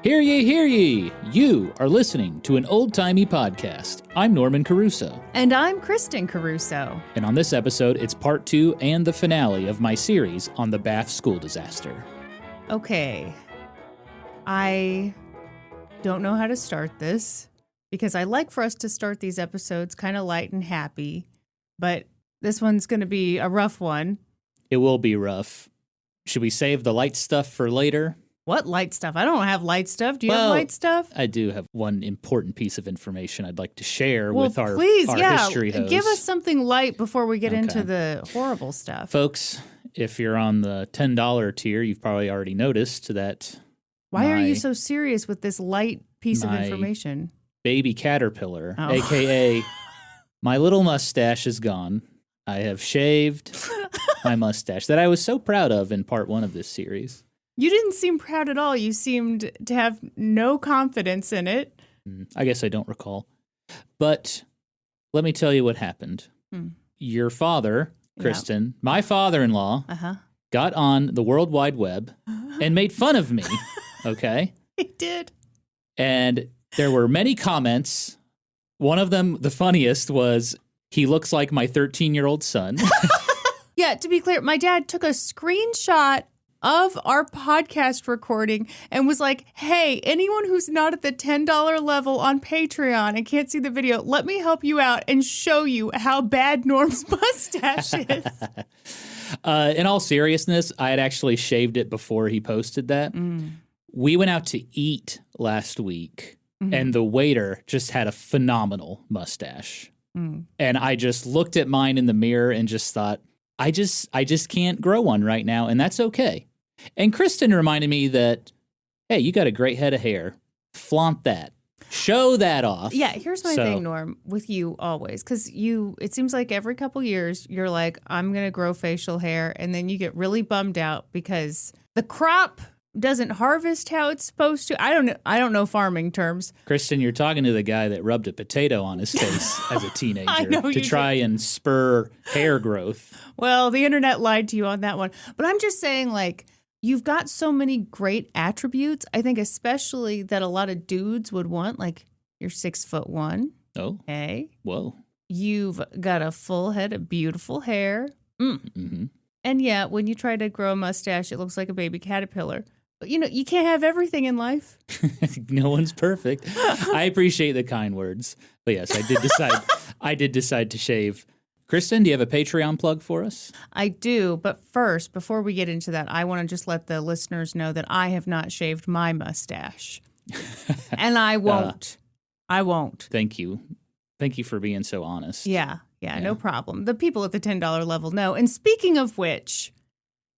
Hear ye, hear ye! You are listening to An Old Timey Podcast. I'm Norman Caruso. And I'm Kristen Caruso. And on this episode, it's part 2 and the finale of my series on the Bath school disaster. Okay. I don't know how to start this because I like for us to start these episodes kind of light and happy, but this one's going to be a rough one. It will be rough. Should we save the light stuff for later? What light stuff? I don't have light stuff. Do you have light stuff? I do have one important piece of information I'd like to share well, with our history host. Give us something light before we get into the horrible stuff. Folks, if you're on the $10 tier, you've probably already noticed that. Why are you so serious with this light piece of information? Baby caterpillar, a.k.a. my little mustache is gone. I have shaved my mustache that I was so proud of in part 1 of this series. You didn't seem proud at all. You seemed to have no confidence in it. I guess I don't recall. But let me tell you what happened. Your father, Kristen, my father-in-law, got on the World Wide Web and made fun of me, okay? He did. And there were many comments. One of them, the funniest, was, he looks like my 13-year-old son. Yeah, to be clear, my dad took a screenshot of our podcast recording and was like, hey, anyone who's not at the $10 level on Patreon and can't see the video, let me help you out and show you how bad Norm's mustache is. In all seriousness, I had actually shaved it before he posted that. We went out to eat last week, and the waiter just had a phenomenal mustache. And I just looked at mine in the mirror and just thought, I just can't grow one right now, and that's okay. And Kristen reminded me that, hey, you got a great head of hair. Flaunt that. Show that off. Yeah, here's my thing, Norm, with you always, because it seems like every couple years you're like, I'm going to grow facial hair, and then you get really bummed out because the crop doesn't harvest how it's supposed to. I don't know farming terms. Kristen, you're talking to the guy that rubbed a potato on his face as a teenager to try and spur hair growth. Well, the internet lied to you on that one. But I'm just saying, like, you've got so many great attributes. I think especially that a lot of dudes would want, like, you're 6'1". Oh. Okay. Whoa. You've got a full head of beautiful hair. And yeah, when you try to grow a mustache, it looks like a baby caterpillar. But, you can't have everything in life. No one's perfect. I appreciate the kind words. But yes, I did decide to shave. Kristen, do you have a Patreon plug for us? I do. But first, before we get into that, I want to just let the listeners know that I have not shaved my mustache. And I won't. I won't. Thank you. Thank you for being so honest. Yeah, no problem. The people at the $10 level know. And speaking of which,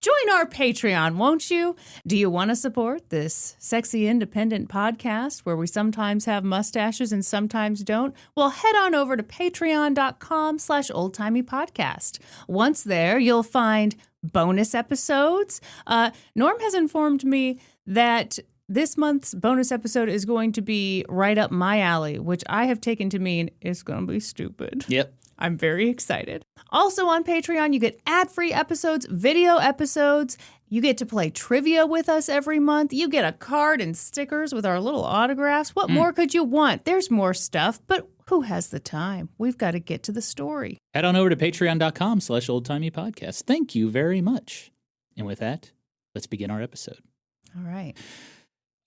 join our Patreon, won't you? Do you want to support this sexy independent podcast where we sometimes have mustaches and sometimes don't? Well, head on over to patreon.com/oldtimeypodcast. Once there, you'll find bonus episodes. Norm has informed me that this month's bonus episode is going to be right up my alley, which I have taken to mean it's going to be stupid. Yep. I'm very excited. Also on Patreon, you get ad-free episodes, video episodes. You get to play trivia with us every month. You get a card and stickers with our little autographs. What more could you want? There's more stuff, but who has the time? We've got to get to the story. Head on over to patreon.com/oldtimeypodcast. Thank you very much. And with that, let's begin our episode. All right.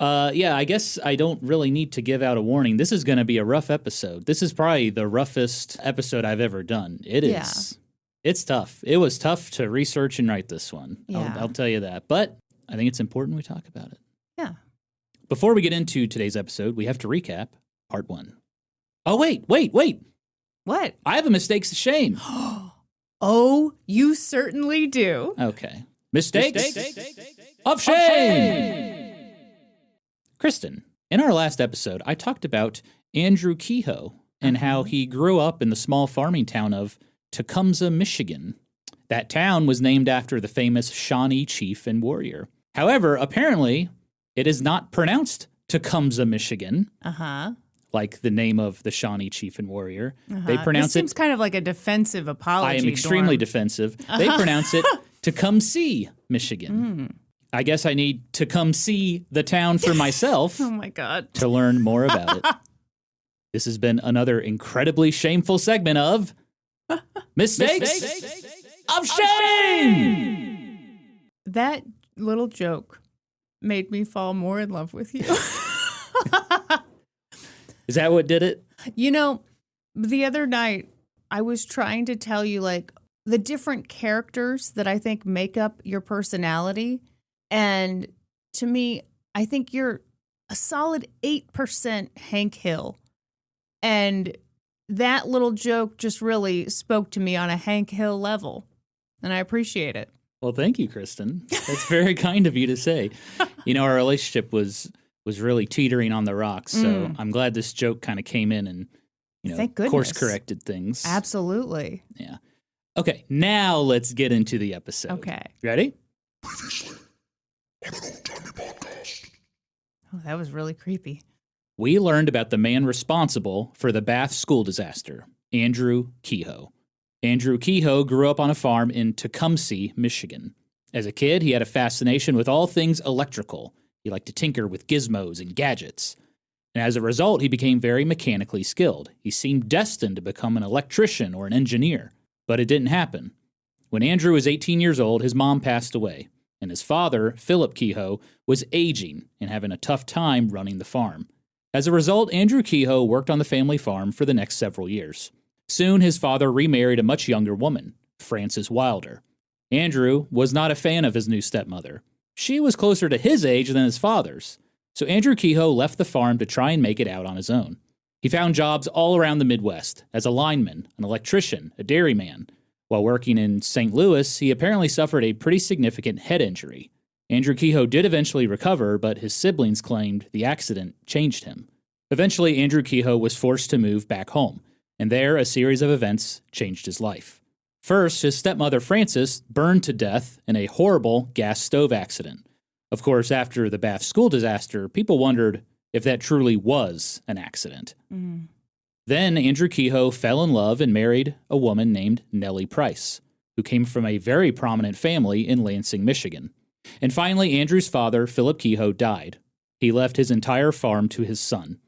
I guess I don't really need to give out a warning. This is going to be a rough episode. This is probably the roughest episode I've ever done. It is. Yeah. It's tough. It was tough to research and write this one. Yeah. I'll tell you that. But I think it's important we talk about it. Yeah. Before we get into today's episode, we have to recap part 1. Oh, wait. What? I have a mistakes of shame. Oh, you certainly do. Okay. Mistakes of shame. Kristen, in our last episode, I talked about Andrew Kehoe and how he grew up in the small farming town of Tecumseh, Michigan. That town was named after the famous Shawnee chief and warrior. However, apparently, it is not pronounced Tecumseh, Michigan. Like the name of the Shawnee chief and warrior. They pronounce this seems kind of like a defensive apology. I am extremely defensive. They pronounce it Tecumseh, Michigan. I guess I need to come see the town for myself Oh, my God. to learn more about it. This has been another incredibly shameful segment of Mistakes of Shame. That little joke made me fall more in love with you. Is that what did it? You know, the other night, I was trying to tell you, like, the different characters that I think make up your personality. And to me, I think you're a solid 8% Hank Hill. And that little joke just really spoke to me on a Hank Hill level. And I appreciate it. Well, thank you, Kristen. That's very kind of you to say. You know, our relationship was really teetering on the rocks. So I'm glad this joke kind of came in and, Thank goodness. course-corrected things. Absolutely. Yeah. Okay, now let's get into the episode. Okay. Ready? Previously on An Old Timey Podcast. Oh, that was really creepy. We learned about the man responsible for the Bath school disaster, Andrew Kehoe. Andrew Kehoe grew up on a farm in Tecumseh, Michigan. As a kid, he had a fascination with all things electrical. He liked to tinker with gizmos and gadgets. And as a result, he became very mechanically skilled. He seemed destined to become an electrician or an engineer. But it didn't happen. When Andrew was 18 years old, his mom passed away, and his father, Philip Kehoe, was aging and having a tough time running the farm. As a result, Andrew Kehoe worked on the family farm for the next several years. Soon, his father remarried a much younger woman, Frances Wilder. Andrew was not a fan of his new stepmother. She was closer to his age than his father's, so Andrew Kehoe left the farm to try and make it out on his own. He found jobs all around the Midwest, as a lineman, an electrician, a dairyman. While working in St. Louis, he apparently suffered a pretty significant head injury. Andrew Kehoe did eventually recover, but his siblings claimed the accident changed him. Eventually, Andrew Kehoe was forced to move back home, and there a series of events changed his life. First, his stepmother Frances burned to death in a horrible gas stove accident. Of course, after the Bath school disaster, people wondered if that truly was an accident. Then Andrew Kehoe fell in love and married a woman named Nellie Price, who came from a very prominent family in Lansing, Michigan. And finally, Andrew's father, Philip Kehoe, died. He left his entire farm to his son.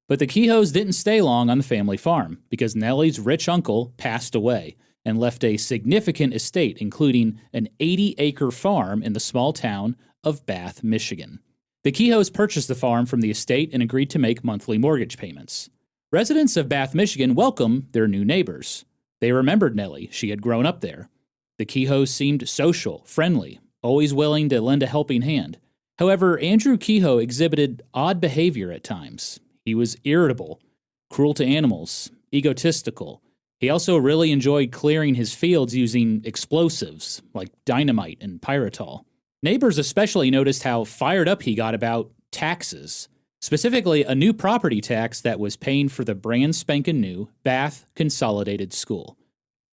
But the Kehoes didn't stay long on the family farm, because Nellie's rich uncle passed away and left a significant estate, including an 80-acre farm in the small town of Bath, Michigan. The Kehoes purchased the farm from the estate and agreed to make monthly mortgage payments. Residents of Bath, Michigan welcomed their new neighbors. They remembered Nellie. She had grown up there. The Kehoes seemed social, friendly, always willing to lend a helping hand. However, Andrew Kehoe exhibited odd behavior at times. He was irritable, cruel to animals, egotistical. He also really enjoyed clearing his fields using explosives like dynamite and pyritol. Neighbors especially noticed how fired up he got about taxes, specifically a new property tax that was paying for the brand spanking new Bath Consolidated School.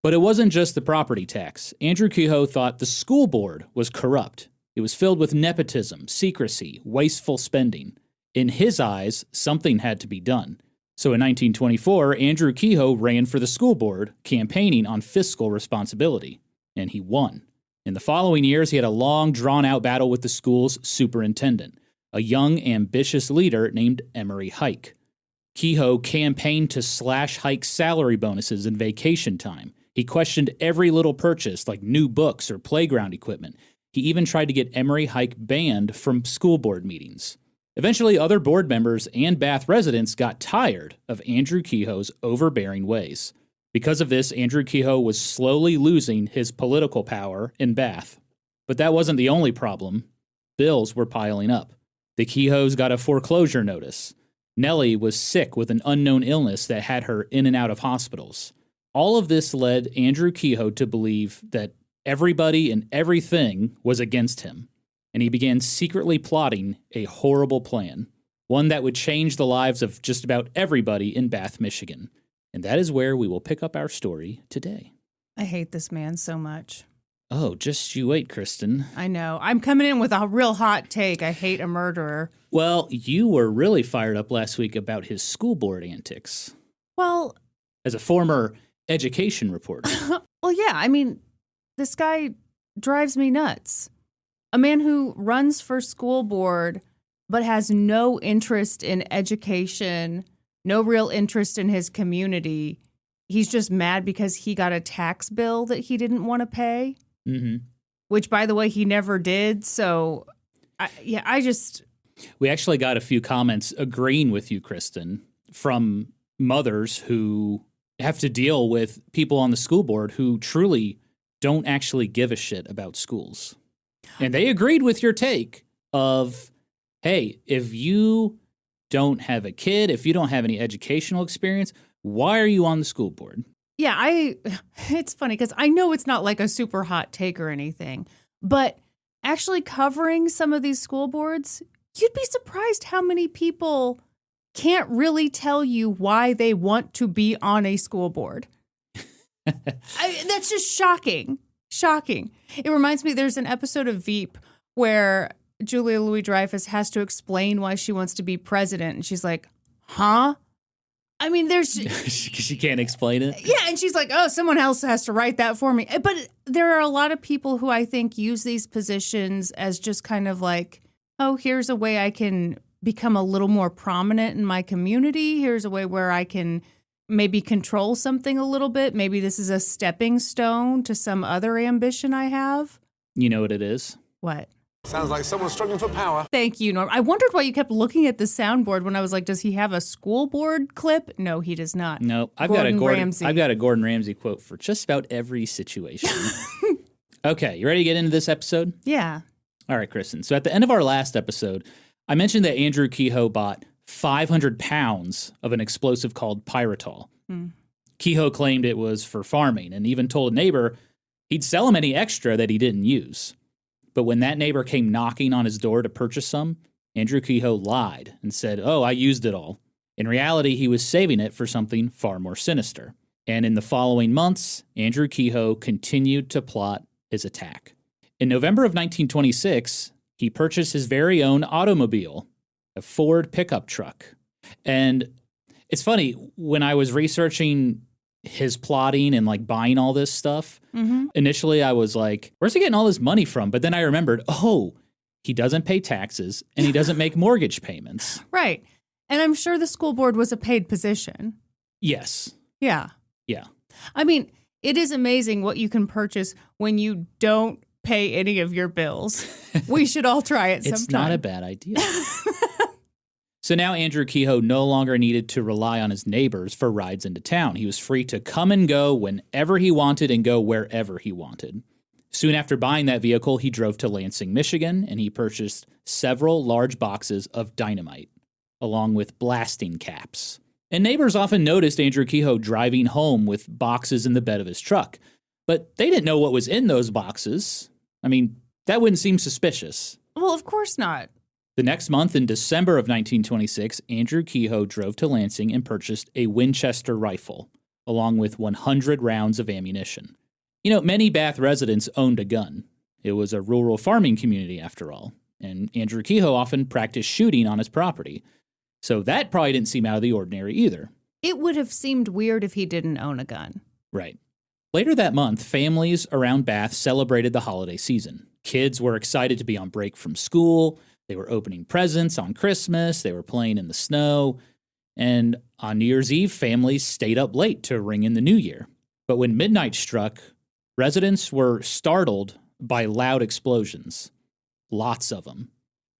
But it wasn't just the property tax. Andrew Kehoe thought the school board was corrupt. It was filled with nepotism, secrecy, wasteful spending. In his eyes, something had to be done. So in 1924, Andrew Kehoe ran for the school board, campaigning on fiscal responsibility, and he won. In the following years, he had a long, drawn-out battle with the school's superintendent, a young, ambitious leader named Emory Hike. Kehoe campaigned to slash Hike's salary bonuses and vacation time. He questioned every little purchase, like new books or playground equipment. He even tried to get Emory Hike banned from school board meetings. Eventually, other board members and Bath residents got tired of Andrew Kehoe's overbearing ways. Because of this, Andrew Kehoe was slowly losing his political power in Bath. But that wasn't the only problem. Bills were piling up. The Kehoes got a foreclosure notice. Nellie was sick with an unknown illness that had her in and out of hospitals. All of this led Andrew Kehoe to believe that everybody and everything was against him, and he began secretly plotting a horrible plan, one that would change the lives of just about everybody in Bath, Michigan. And that is where we will pick up our story today. I hate this man so much. Oh, just you wait, Kristen. I know. I'm coming in with a real hot take. I hate a murderer. Well, you were really fired up last week about his school board antics. Well, as a former education reporter. well, yeah. I mean, this guy drives me nuts. A man who runs for school board but has no interest in education, no real interest in his community. He's just mad because he got a tax bill that he didn't want to pay, which, by the way, he never did. So, We actually got a few comments agreeing with you, Kristen, from mothers who have to deal with people on the school board who truly don't actually give a shit about schools. And they agreed with your take of, hey, if you don't have a kid, if you don't have any educational experience, why are you on the school board? Yeah, it's funny because I know it's not like a super hot take or anything, but actually covering some of these school boards, you'd be surprised how many people can't really tell you why they want to be on a school board. That's just shocking. Shocking. It reminds me, there's an episode of Veep where Julia Louis-Dreyfus has to explain why she wants to be president. And she's like, huh? I mean, she can't explain it. Yeah, and she's like, oh, someone else has to write that for me. But there are a lot of people who I think use these positions as just kind of like, oh, here's a way I can become a little more prominent in my community. Here's a way where I can maybe control something a little bit. Maybe this is a stepping stone to some other ambition I have. You know what it is? What? Sounds like someone's struggling for power. Thank you, Norm. I wondered why you kept looking at the soundboard when I was like, does he have a school board clip? No, he does not. No, I've got a Gordon Ramsay quote for just about every situation. Okay, you ready to get into this episode? Yeah. All right, Kristen. So at the end of our last episode, I mentioned that Andrew Kehoe bought 500 pounds of an explosive called pyritol. Kehoe claimed it was for farming and even told a neighbor he'd sell him any extra that he didn't use. But when that neighbor came knocking on his door to purchase some, Andrew Kehoe lied and said, oh, I used it all. In reality, he was saving it for something far more sinister. And in the following months, Andrew Kehoe continued to plot his attack. In November of 1926, he purchased his very own automobile, a Ford pickup truck. And it's funny, when I was researching his plotting and like buying all this stuff, initially I was like, where's he getting all this money from? But then I remembered, oh, he doesn't pay taxes and he doesn't make mortgage payments. Right. And I'm sure the school board was a paid position. Yes. Yeah. Yeah. I mean, it is amazing what you can purchase when you don't pay any of your bills. We should all try it sometime. It's not a bad idea. So now Andrew Kehoe no longer needed to rely on his neighbors for rides into town. He was free to come and go whenever he wanted and go wherever he wanted. Soon after buying that vehicle, he drove to Lansing, Michigan, and he purchased several large boxes of dynamite, along with blasting caps. And neighbors often noticed Andrew Kehoe driving home with boxes in the bed of his truck. But they didn't know what was in those boxes. I mean, that wouldn't seem suspicious. Well, of course not. The next month, in December of 1926, Andrew Kehoe drove to Lansing and purchased a Winchester rifle, along with 100 rounds of ammunition. You know, many Bath residents owned a gun. It was a rural farming community, after all, and Andrew Kehoe often practiced shooting on his property. So that probably didn't seem out of the ordinary either. It would have seemed weird if he didn't own a gun. Right. Later that month, families around Bath celebrated the holiday season. Kids were excited to be on break from school. They were opening presents on Christmas. They were playing in the snow. And on New Year's Eve, families stayed up late to ring in the new year. But when midnight struck, residents were startled by loud explosions. Lots of them.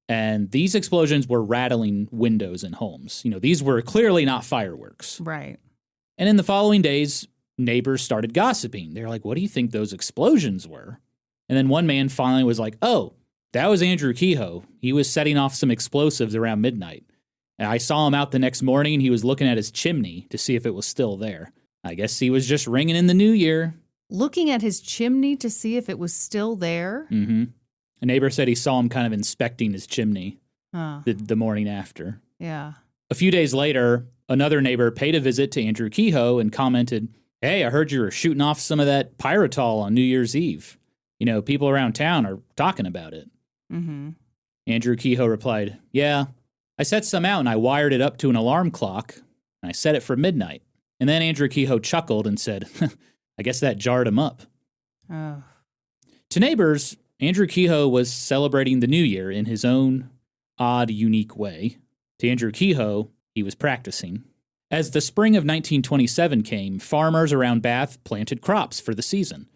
And these explosions were rattling windows in homes. You know, these were clearly not fireworks. Right. And in the following days, neighbors started gossiping. They're like, what do you think those explosions were? And then one man finally was like, oh, that was Andrew Kehoe. He was setting off some explosives around midnight. And I saw him out the next morning. He was looking at his chimney to see if it was still there. I guess he was just ringing in the new year. Looking at his chimney to see if it was still there? Mm-hmm. A neighbor said he saw him kind of inspecting his chimney the morning after. Yeah. A few days later, another neighbor paid a visit to Andrew Kehoe and commented, hey, I heard you were shooting off some of that pyritol on New Year's Eve. You know, people around town are talking about it. Mm-hmm. Andrew Kehoe replied, yeah, I set some out and I wired it up to an alarm clock and I set it for midnight. And then Andrew Kehoe chuckled and said, I guess that jarred him up. Oh. To neighbors, Andrew Kehoe was celebrating the new year in his own odd, unique way. To Andrew Kehoe, he was practicing. As the spring of 1927 came, farmers around Bath planted crops for the season.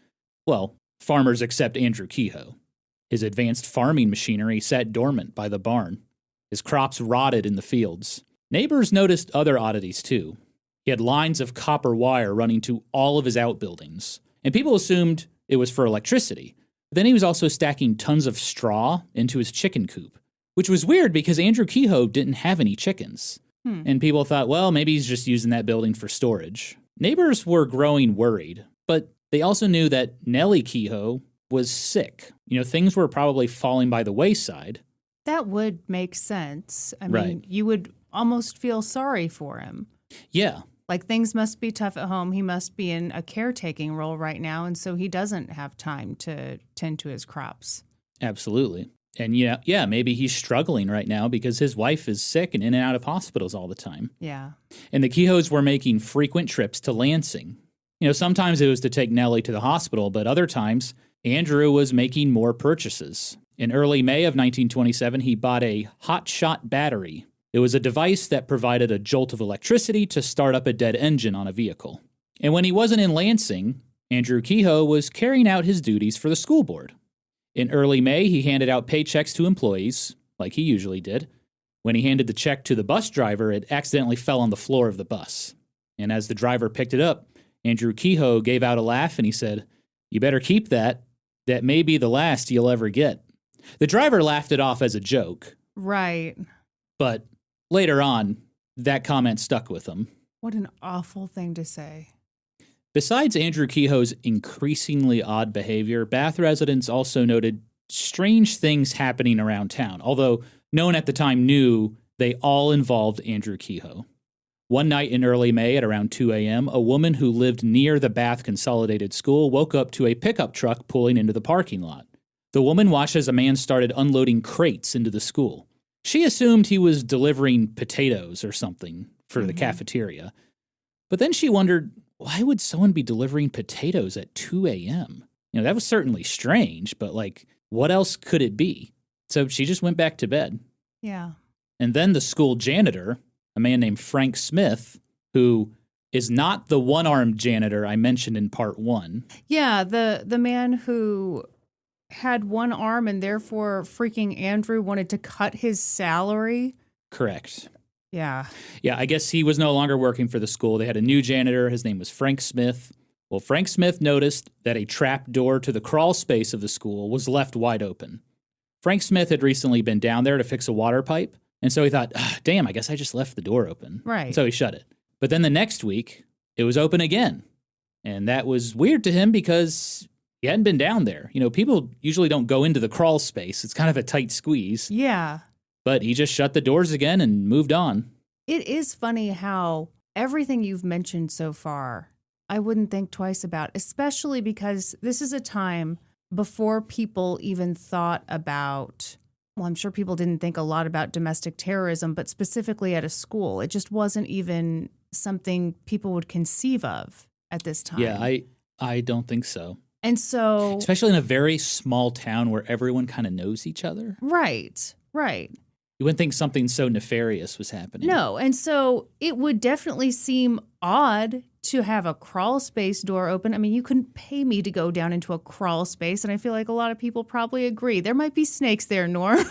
Well, farmers except Andrew Kehoe. His advanced farming machinery sat dormant by the barn. His crops rotted in the fields. Neighbors noticed other oddities, too. He had lines of copper wire running to all of his outbuildings, and people assumed it was for electricity. Then he was also stacking tons of straw into his chicken coop, which was weird because Andrew Kehoe didn't have any chickens. And people thought, well, maybe he's just using that building for storage. Neighbors were growing worried, but they also knew that Nellie Kehoe was sick. Things were probably falling by the wayside. That would make sense. I mean, you would almost feel sorry for him. Yeah. Like, things must be tough at home. He must be in a caretaking role right now, and so he doesn't have time to tend to his crops. Absolutely. And yeah, maybe he's struggling right now because his wife is sick and in and out of hospitals all the time. Yeah. And the Kehoes were making frequent trips to Lansing. Sometimes it was to take Nellie to the hospital, but other times Andrew was making more purchases. In early May of 1927, he bought a hot-shot battery. It was a device that provided a jolt of electricity to start up a dead engine on a vehicle. And when he wasn't in Lansing, Andrew Kehoe was carrying out his duties for the school board. In early May, he handed out paychecks to employees, like he usually did. When he handed the check to the bus driver, it accidentally fell on the floor of the bus. And as the driver picked it up, Andrew Kehoe gave out a laugh and he said, "You better keep that. That may be the last you'll ever get." The driver laughed it off as a joke. Right. But later on, that comment stuck with him. What an awful thing to say. Besides Andrew Kehoe's increasingly odd behavior, Bath residents also noted strange things happening around town, although no one at the time knew they all involved Andrew Kehoe. One night in early May at around 2 a.m., a woman who lived near the Bath Consolidated School woke up to a pickup truck pulling into the parking lot. The woman watched as a man started unloading crates into the school. She assumed he was delivering potatoes or something for the cafeteria. But then she wondered, why would someone be delivering potatoes at 2 a.m.? That was certainly strange, but what else could it be? So she just went back to bed. Yeah. And then the school janitor, a man named Frank Smith, who is not the one-armed janitor I mentioned in part 1. Yeah, the man who had one arm and therefore freaking Andrew wanted to cut his salary. Correct. Yeah. Yeah, I guess he was no longer working for the school. They had a new janitor. His name was Frank Smith. Well, Frank Smith noticed that a trap door to the crawl space of the school was left wide open. Frank Smith had recently been down there to fix a water pipe, and so he thought, damn, I guess I just left the door open. Right. So he shut it. But then the next week, it was open again. And that was weird to him because he hadn't been down there. People usually don't go into the crawl space. It's kind of a tight squeeze. Yeah. But he just shut the doors again and moved on. It is funny how everything you've mentioned so far, I wouldn't think twice about, especially because this is a time before people even thought about, well, I'm sure people didn't think a lot about domestic terrorism, but specifically at a school. It just wasn't even something people would conceive of at this time. Yeah, I don't think so. And so... especially in a very small town where everyone kind of knows each other. Right. You wouldn't think something so nefarious was happening. No, and so it would definitely seem odd to have a crawl space door open. I mean, you couldn't pay me to go down into a crawl space, and I feel like a lot of people probably agree. There might be snakes there, Norm.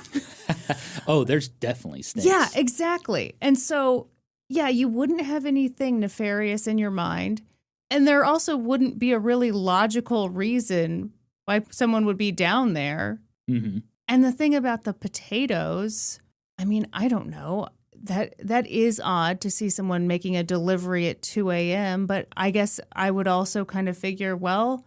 Oh, there's definitely snakes. Yeah, exactly. And so, yeah, you wouldn't have anything nefarious in your mind, and there also wouldn't be a really logical reason why someone would be down there. Mm-hmm. And the thing about the potatoes, I mean, I don't know. That is odd to see someone making a delivery at 2 a.m., but I guess I would also kind of figure, well,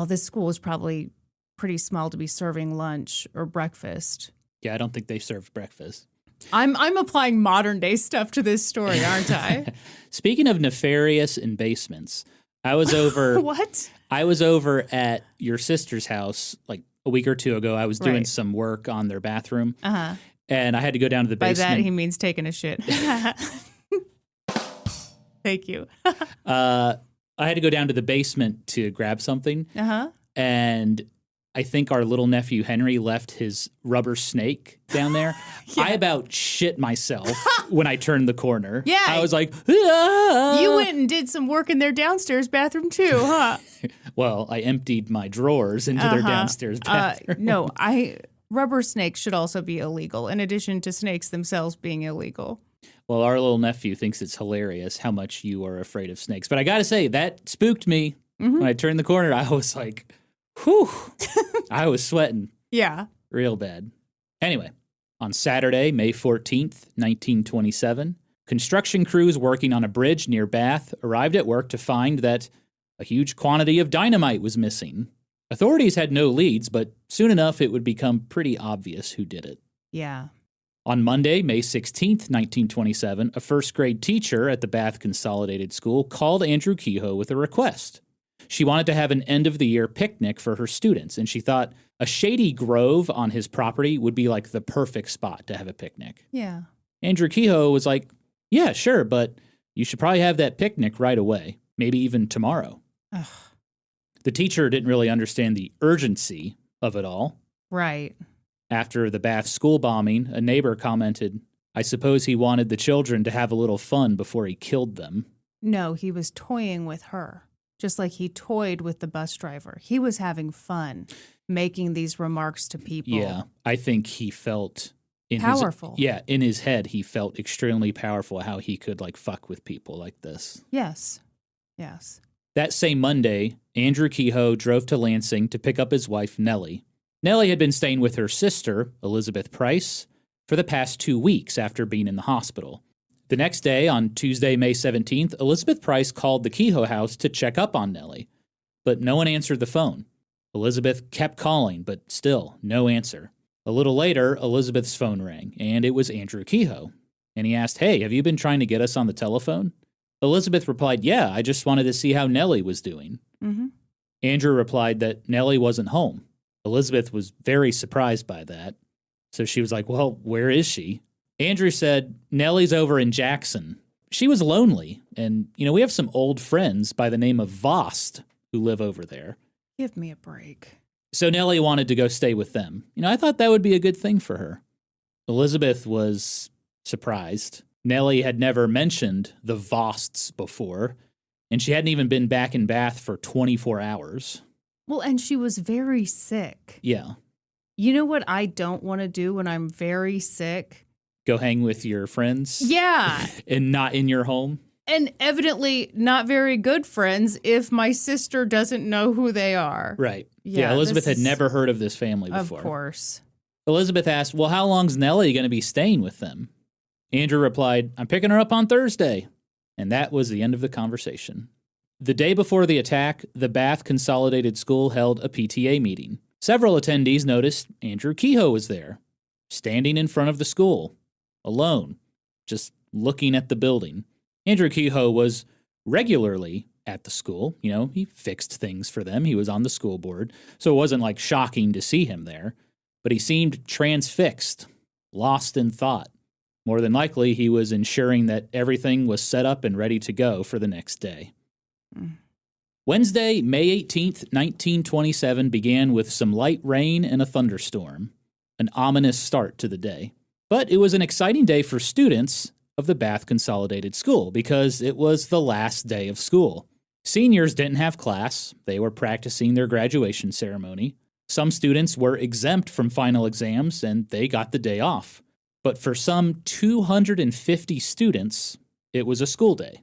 this school is probably pretty small to be serving lunch or breakfast. Yeah, I don't think they served breakfast. I'm applying modern day stuff to this story, aren't I? Speaking of nefarious in basements, I was over What? I was over at your sister's house like a week or two ago. I was doing Right. some work on their bathroom. Uh-huh. And I had to go down to the By basement. that, he means taking a shit. Thank you. I had to go down to the basement to grab something. Uh-huh. And I think our little nephew Henry left his rubber snake down there. I about shit myself when I turned the corner. Yeah. I was like, ah! You went and did some work in their downstairs bathroom too, huh? Well, I emptied my drawers into their downstairs bathroom. No, rubber snakes should also be illegal, in addition to snakes themselves being illegal. Well, our little nephew thinks it's hilarious how much you are afraid of snakes. But I got to say, that spooked me. When I turned the corner, I was like, whew. I was sweating. Yeah. Real bad. Anyway, on Saturday, May 14th, 1927, construction crews working on a bridge near Bath arrived at work to find that a huge quantity of dynamite was missing. Authorities had no leads, but soon enough it would become pretty obvious who did it. Yeah. On Monday, May 16th, 1927, a first-grade teacher at the Bath Consolidated School called Andrew Kehoe with a request. She wanted to have an end-of-the-year picnic for her students, and she thought a shady grove on his property would be like the perfect spot to have a picnic. Yeah. Andrew Kehoe was like, yeah, sure, but you should probably have that picnic right away, maybe even tomorrow. Ugh. The teacher didn't really understand the urgency of it all. Right. After the Bath school bombing, a neighbor commented, I suppose he wanted the children to have a little fun before he killed them. No, he was toying with her, just like he toyed with the bus driver. He was having fun making these remarks to people. Yeah, I think he felt... Powerful. In his head, he felt extremely powerful how he could, fuck with people like this. Yes. Yes. That same Monday, Andrew Kehoe drove to Lansing to pick up his wife, Nellie. Nellie had been staying with her sister, Elizabeth Price, for the past 2 weeks after being in the hospital. The next day, on Tuesday, May 17th, Elizabeth Price called the Kehoe house to check up on Nellie, but no one answered the phone. Elizabeth kept calling, but still no answer. A little later, Elizabeth's phone rang, and it was Andrew Kehoe. And he asked, hey, have you been trying to get us on the telephone? Elizabeth replied, yeah, I just wanted to see how Nellie was doing. Mm-hmm. Andrew replied that Nellie wasn't home. Elizabeth was very surprised by that. So she was like, well, where is she? Andrew said, Nellie's over in Jackson. She was lonely. And, we have some old friends by the name of Vost who live over there. Give me a break. So Nellie wanted to go stay with them. I thought that would be a good thing for her. Elizabeth was surprised. Nellie had never mentioned the Vosts before, and she hadn't even been back in Bath for 24 hours. Well, and she was very sick. Yeah. You know what I don't want to do when I'm very sick? Go hang with your friends? Yeah. And not in your home? And evidently not very good friends if my sister doesn't know who they are. Right. Yeah, Elizabeth had never heard of this family before. Of course. Elizabeth asked, well, how long's Nellie going to be staying with them? Andrew replied, I'm picking her up on Thursday. And that was the end of the conversation. The day before the attack, the Bath Consolidated School held a PTA meeting. Several attendees noticed Andrew Kehoe was there, standing in front of the school, alone, just looking at the building. Andrew Kehoe was regularly at the school. He fixed things for them. He was on the school board, so it wasn't shocking to see him there. But he seemed transfixed, lost in thought. More than likely, he was ensuring that everything was set up and ready to go for the next day. Wednesday, May 18th, 1927 began with some light rain and a thunderstorm, an ominous start to the day. But it was an exciting day for students of the Bath Consolidated School because it was the last day of school. Seniors didn't have class. They were practicing their graduation ceremony. Some students were exempt from final exams and they got the day off. But for some 250 students, it was a school day.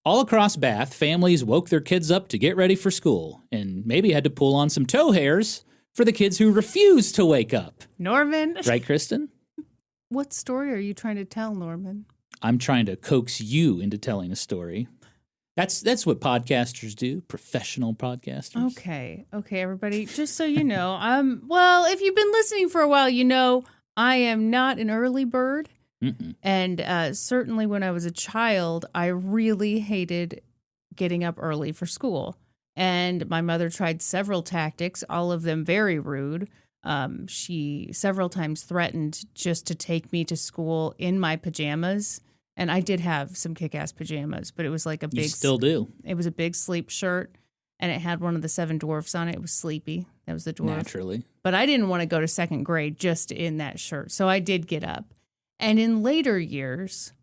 All across Bath, families woke their kids up to get ready for school and maybe had to pull on some tow hairs for the kids who refused to wake up. Norman. Right, Kristen? What story are you trying to tell, Norman? I'm trying to coax you into telling a story. That's what podcasters do, professional podcasters. Okay, everybody. Just so you know, well, if you've been listening for a while, you know I am not an early bird. Mm-mm. And certainly when I was a child, I really hated getting up early for school. And my mother tried several tactics, all of them very rude. She several times threatened just to take me to school in my pajamas. And I did have some kick-ass pajamas, but it was like a big... You still do. It was a big sleep shirt. and it had one of the 7 dwarfs on it. It was Sleepy. That was the dwarf. Naturally. But I didn't want to go to 2nd grade just in that shirt, so I did get up. And in later years,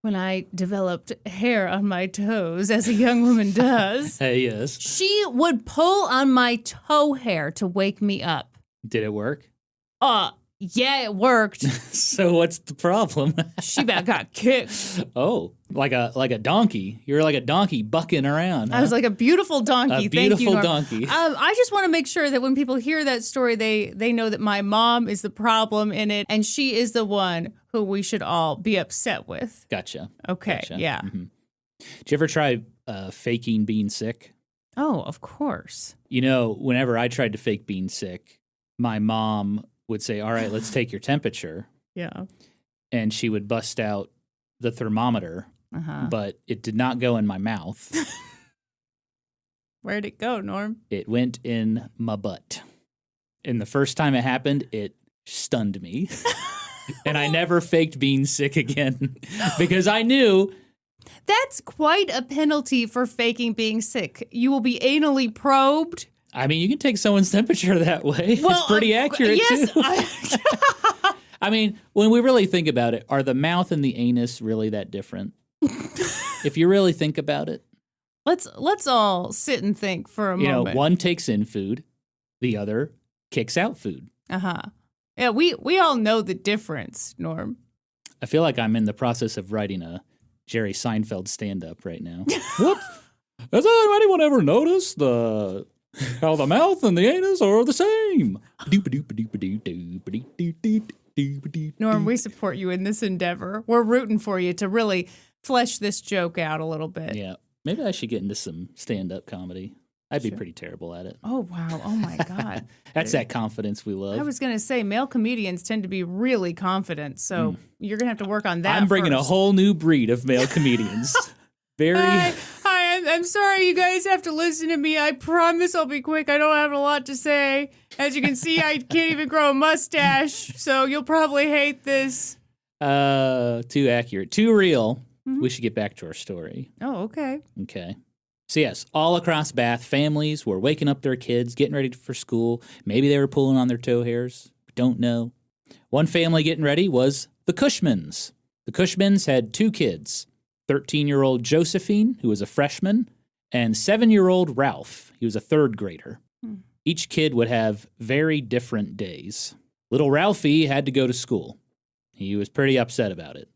when I developed hair on my toes, as a young woman does, Hey, yes. she would pull on my toe hair to wake me up. Did it work? Yeah, it worked. So what's the problem? She about got kicked. Oh, like a donkey. You're like a donkey bucking around. Huh? I was like a beautiful donkey. A beautiful Thank you, Norm. donkey. I just want to make sure that when people hear that story, they know that my mom is the problem in it, and she is the one who we should all be upset with. Gotcha. Okay, Gotcha. yeah. Mm-hmm. Did you ever try faking being sick? Oh, of course. You know, whenever I tried to fake being sick, my mom would say, all right, let's take your temperature. Yeah. And she would bust out the thermometer, but it did not go in my mouth. Where'd it go, Norm? It went in my butt. And the first time it happened, it stunned me. And I never faked being sick again because I knew. That's quite a penalty for faking being sick. You will be anally probed. I mean, you can take someone's temperature that way. Well, it's pretty accurate, yes, too. I mean, when we really think about it, are the mouth and the anus really that different? If you really think about it. Let's all sit and think for a moment. You know, one takes in food, the other kicks out food. Yeah, we all know the difference, Norm. I feel like I'm in the process of writing a Jerry Seinfeld stand-up right now. What? Has anyone ever noticed how the mouth and the anus are the same? Norm, we support you in this endeavor. We're rooting for you to really flesh this joke out a little bit. Yeah. Maybe I should get into some stand-up comedy. I'd be pretty terrible at it. Oh, wow. Oh, my God. That's that confidence we love. I was going to say, male comedians tend to be really confident, so you're going to have to work on that I'm bringing first. a whole new breed of male comedians. Hi, I'm sorry you guys have to listen to me. I promise I'll be quick. I don't have a lot to say. As you can see, I can't even grow a mustache, so you'll probably hate this. Too accurate. Too real. Mm-hmm. We should get back to our story. Oh, okay. Okay. So yes, all across Bath, families were waking up their kids, getting ready for school. Maybe they were pulling on their toe hairs. Don't know. One family getting ready was the Cushmans. The Cushmans had 2 kids, 13-year-old Josephine, who was a freshman, and 7-year-old Ralph. He was a 3rd grader. Each kid would have very different days. Little Ralphie had to go to school. He was pretty upset about it.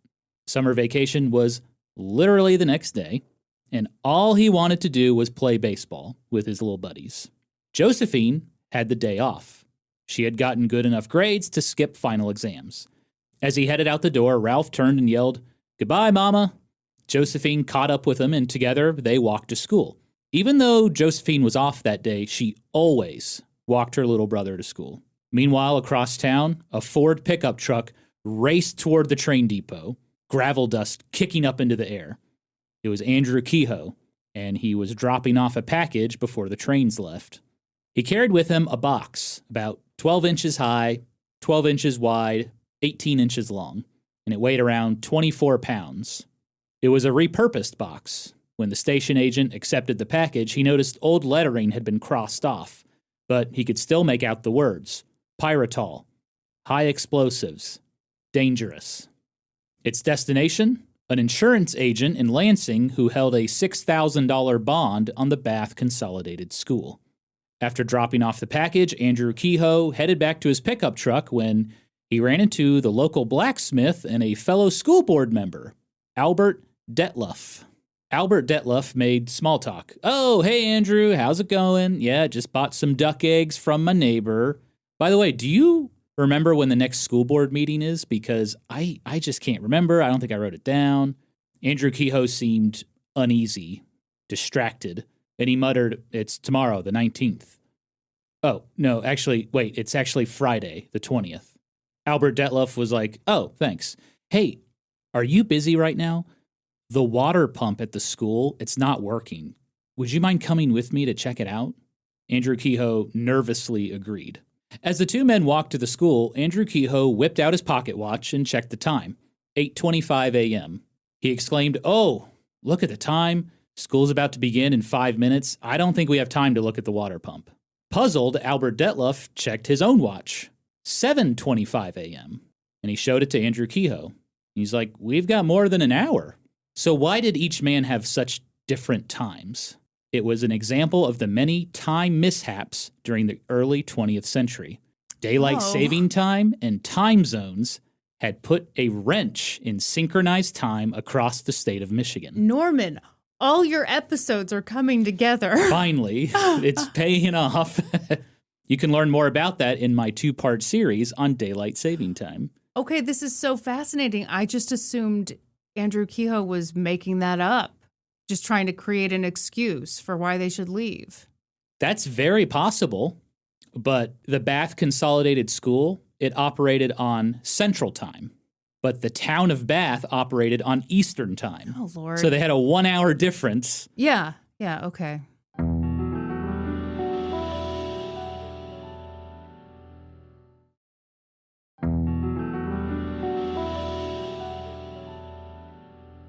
Summer vacation was literally the next day, and all he wanted to do was play baseball with his little buddies. Josephine had the day off. She had gotten good enough grades to skip final exams. As he headed out the door, Ralph turned and yelled, "Goodbye, Mama." Josephine caught up with him, and together they walked to school. Even though Josephine was off that day, she always walked her little brother to school. Meanwhile, across town, a Ford pickup truck raced toward the train depot, gravel dust kicking up into the air. It was Andrew Kehoe, and he was dropping off a package before the trains left. He carried with him a box about 12 inches high, 12 inches wide, 18 inches long, and it weighed around 24 pounds. It was a repurposed box. When the station agent accepted the package, he noticed old lettering had been crossed off, but he could still make out the words, Pyritol, high explosives, dangerous. Its destination? An insurance agent in Lansing who held a $6,000 bond on the Bath Consolidated School. After dropping off the package, Andrew Kehoe headed back to his pickup truck when he ran into the local blacksmith and a fellow school board member, Albert Detloff. Albert Detloff made small talk. "Oh, hey, Andrew, how's it going? Yeah, just bought some duck eggs from my neighbor. By the way, do you remember when the next school board meeting is? Because I just can't remember. I don't think I wrote it down." Andrew Kehoe seemed uneasy, distracted, and he muttered, "It's tomorrow, the 19th. Oh, no, actually, wait, it's actually Friday, the 20th. Albert Detloff was like, "Oh, thanks. Hey, are you busy right now? The water pump at the school, it's not working. Would you mind coming with me to check it out?" Andrew Kehoe nervously agreed. As the 2 men walked to the school, Andrew Kehoe whipped out his pocket watch and checked the time, 8:25 a.m. He exclaimed, "Oh, look at the time. School's about to begin in 5 minutes. I don't think we have time to look at the water pump. Puzzled, Albert Detloff checked his own watch. 7:25 a.m. And he showed it to Andrew Kehoe. He's like, we've got more than an hour. So why did each man have such different times? It was an example of the many time mishaps during the early 20th century. Daylight saving time and time zones had put a wrench in synchronized time across the state of Michigan. Norman, all your episodes are coming together. Finally, it's paying off. You can learn more about that in my 2-part series on daylight saving time. Okay, this is so fascinating. I just assumed Andrew Kehoe was making that up, just trying to create an excuse for why they should leave. That's very possible, but the Bath Consolidated School, it operated on Central Time, but the town of Bath operated on Eastern Time. Oh, Lord. So they had a 1-hour difference. Yeah, okay.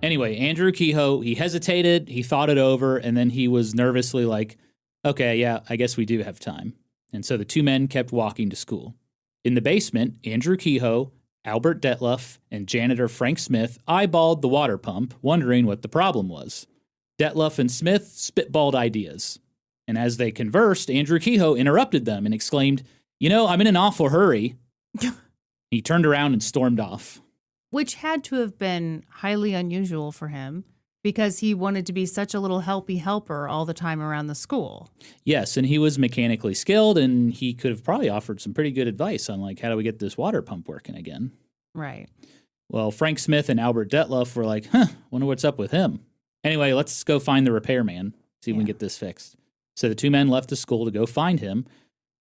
Anyway, Andrew Kehoe, he hesitated, he thought it over, and then he was nervously like, okay, yeah, I guess we do have time. And so the 2 men kept walking to school. In the basement, Andrew Kehoe, Albert Detloff, and janitor Frank Smith eyeballed the water pump, wondering what the problem was. Detloff and Smith spitballed ideas. And as they conversed, Andrew Kehoe interrupted them and exclaimed, I'm in an awful hurry. He turned around and stormed off. Which had to have been highly unusual for him because he wanted to be such a little helpy helper all the time around the school. Yes, and he was mechanically skilled, and he could have probably offered some pretty good advice on, how do we get this water pump working again? Right. Well, Frank Smith and Albert Detloff were like, wonder what's up with him. Anyway, let's go find the repairman, see if we can get this fixed. So the 2 men left the school to go find him,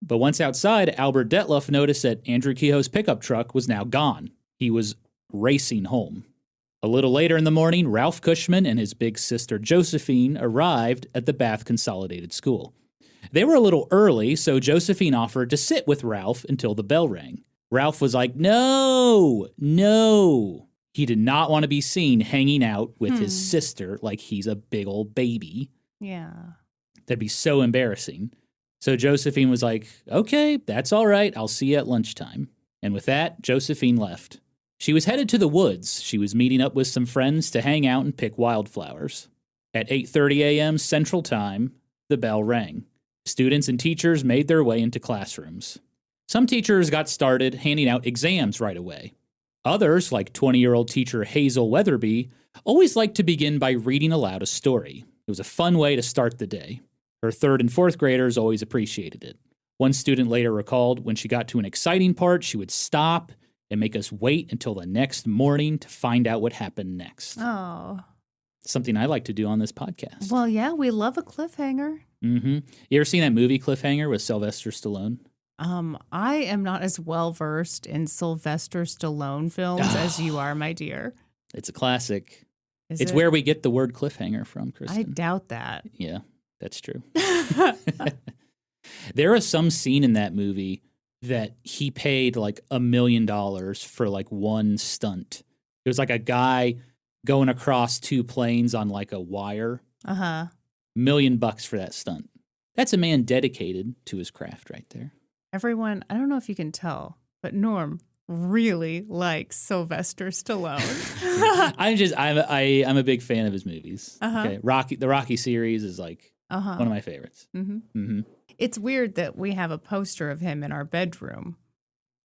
but once outside, Albert Detloff noticed that Andrew Kehoe's pickup truck was now gone. He was racing home. A little later in the morning, Ralph Cushman and his big sister Josephine arrived at the Bath Consolidated School. They were a little early, so Josephine offered to sit with Ralph until the bell rang. Ralph was like, no. He did not want to be seen hanging out with his sister like he's a big old baby. Yeah. That'd be so embarrassing. So Josephine was like, okay, that's all right. I'll see you at lunchtime. And with that, Josephine left. She was headed to the woods. She was meeting up with some friends to hang out and pick wildflowers. At 8:30 a.m. Central Time, the bell rang. Students and teachers made their way into classrooms. Some teachers got started handing out exams right away. Others, like 20-year-old teacher Hazel Weatherby, always liked to begin by reading aloud a story. It was a fun way to start the day. Her 3rd and 4th graders always appreciated it. One student later recalled when she got to an exciting part, she would stop and make us wait until the next morning to find out what happened next. Oh. Something I like to do on this podcast. Well, yeah, we love a cliffhanger. Mm-hmm. You ever seen that movie Cliffhanger with Sylvester Stallone? I am not as well-versed in Sylvester Stallone films as you are, my dear. It's a classic. Is it's it? where we get the word cliffhanger from, Kristen. I doubt that. Yeah, that's true. There is some scene in that movie that he paid like $1 million for like one stunt. It was like a guy going across 2 planes on like a wire. Uh-huh. $1 million for that stunt. That's a man dedicated to his craft right there. Everyone, I don't know if you can tell, but Norm really likes Sylvester Stallone. I'm a big fan of his movies. Uh-huh. Okay, the Rocky series is like one of my favorites. Mm-hmm. Mm-hmm. It's weird that we have a poster of him in our bedroom.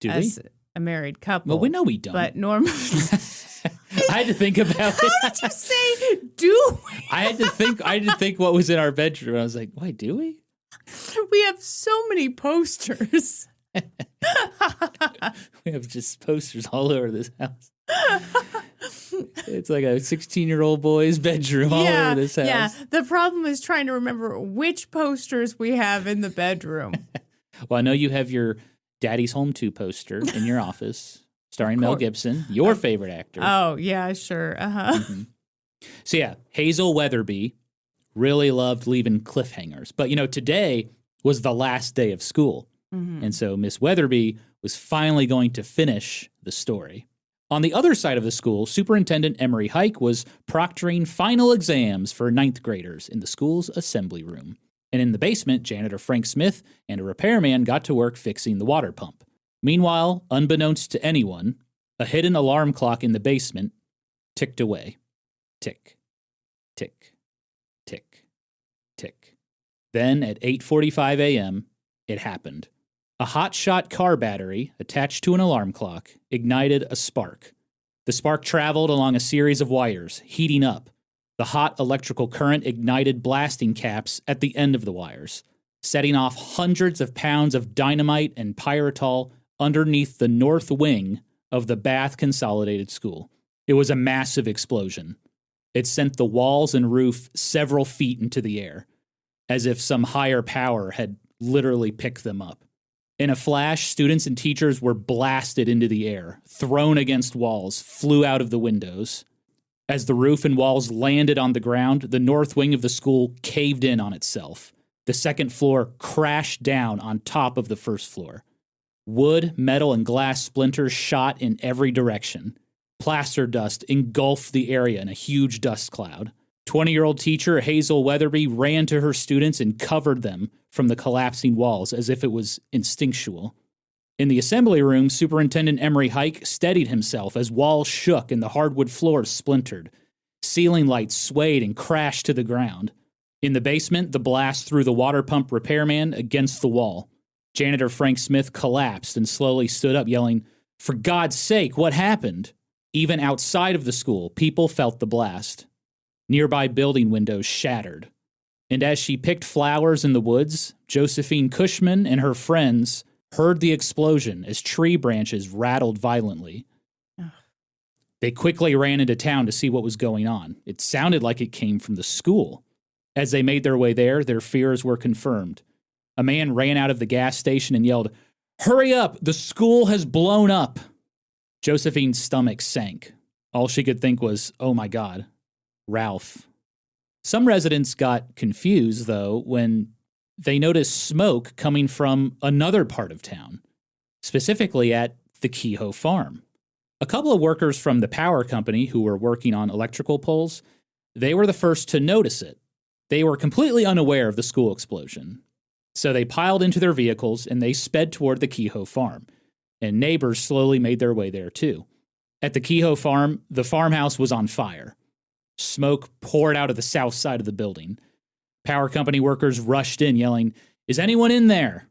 Do as we? A married couple. Well, we know we don't. But Norm, I had to think about it. how did you say do we? I had to think what was in our bedroom. I was like, why do we? We have so many posters. We have just posters all over this house. It's like a 16-year-old boy's bedroom all over this house. Yeah, the problem is trying to remember which posters we have in the bedroom. Well, I know you have your Daddy's Home 2 poster in your office, starring Mel Gibson, your favorite actor. Oh, yeah, sure. Uh-huh. Mm-hmm. So yeah, Hazel Weatherby really loved leaving cliffhangers. But, today was the last day of school. Mm-hmm. And so Miss Weatherby was finally going to finish the story. On the other side of the school, Superintendent Emery Hike was proctoring final exams for ninth graders in the school's assembly room. And in the basement, janitor Frank Smith and a repairman got to work fixing the water pump. Meanwhile, unbeknownst to anyone, a hidden alarm clock in the basement ticked away. Tick, tick, tick, tick. Then at 8:45 a.m., it happened. A hot-shot car battery attached to an alarm clock ignited a spark. The spark traveled along a series of wires, heating up. The hot electrical current ignited blasting caps at the end of the wires, setting off hundreds of pounds of dynamite and pyritol underneath the north wing of the Bath Consolidated School. It was a massive explosion. It sent the walls and roof several feet into the air, as if some higher power had literally picked them up. In a flash, students and teachers were blasted into the air, thrown against walls, flew out of the windows. As the roof and walls landed on the ground, the north wing of the school caved in on itself. The second floor crashed down on top of the first floor. Wood, metal, and glass splinters shot in every direction. Plaster dust engulfed the area in a huge dust cloud. 20-year-old teacher Hazel Weatherby ran to her students and covered them from the collapsing walls as if it was instinctual. In the assembly room, Superintendent Emery Hike steadied himself as walls shook and the hardwood floors splintered. Ceiling lights swayed and crashed to the ground. In the basement, the blast threw the water pump repairman against the wall. Janitor Frank Smith collapsed and slowly stood up, yelling, "For God's sake, what happened?" Even outside of the school, people felt the blast. Nearby building windows shattered. And as she picked flowers in the woods, Josephine Cushman and her friends heard the explosion as tree branches rattled violently. Ugh. They quickly ran into town to see what was going on. It sounded like it came from the school. As they made their way there, their fears were confirmed. A man ran out of the gas station and yelled, "Hurry up! The school has blown up!" Josephine's stomach sank. All she could think was, "Oh my God, Ralph." Some residents got confused, though, when they noticed smoke coming from another part of town, specifically at the Kehoe farm. A couple of workers from the power company who were working on electrical poles, they were the first to notice it. They were completely unaware of the school explosion. So they piled into their vehicles and they sped toward the Kehoe farm. And neighbors slowly made their way there too. At the Kehoe farm, the farmhouse was on fire. Smoke poured out of the south side of the building. Power company workers rushed in yelling, "Is anyone in there?"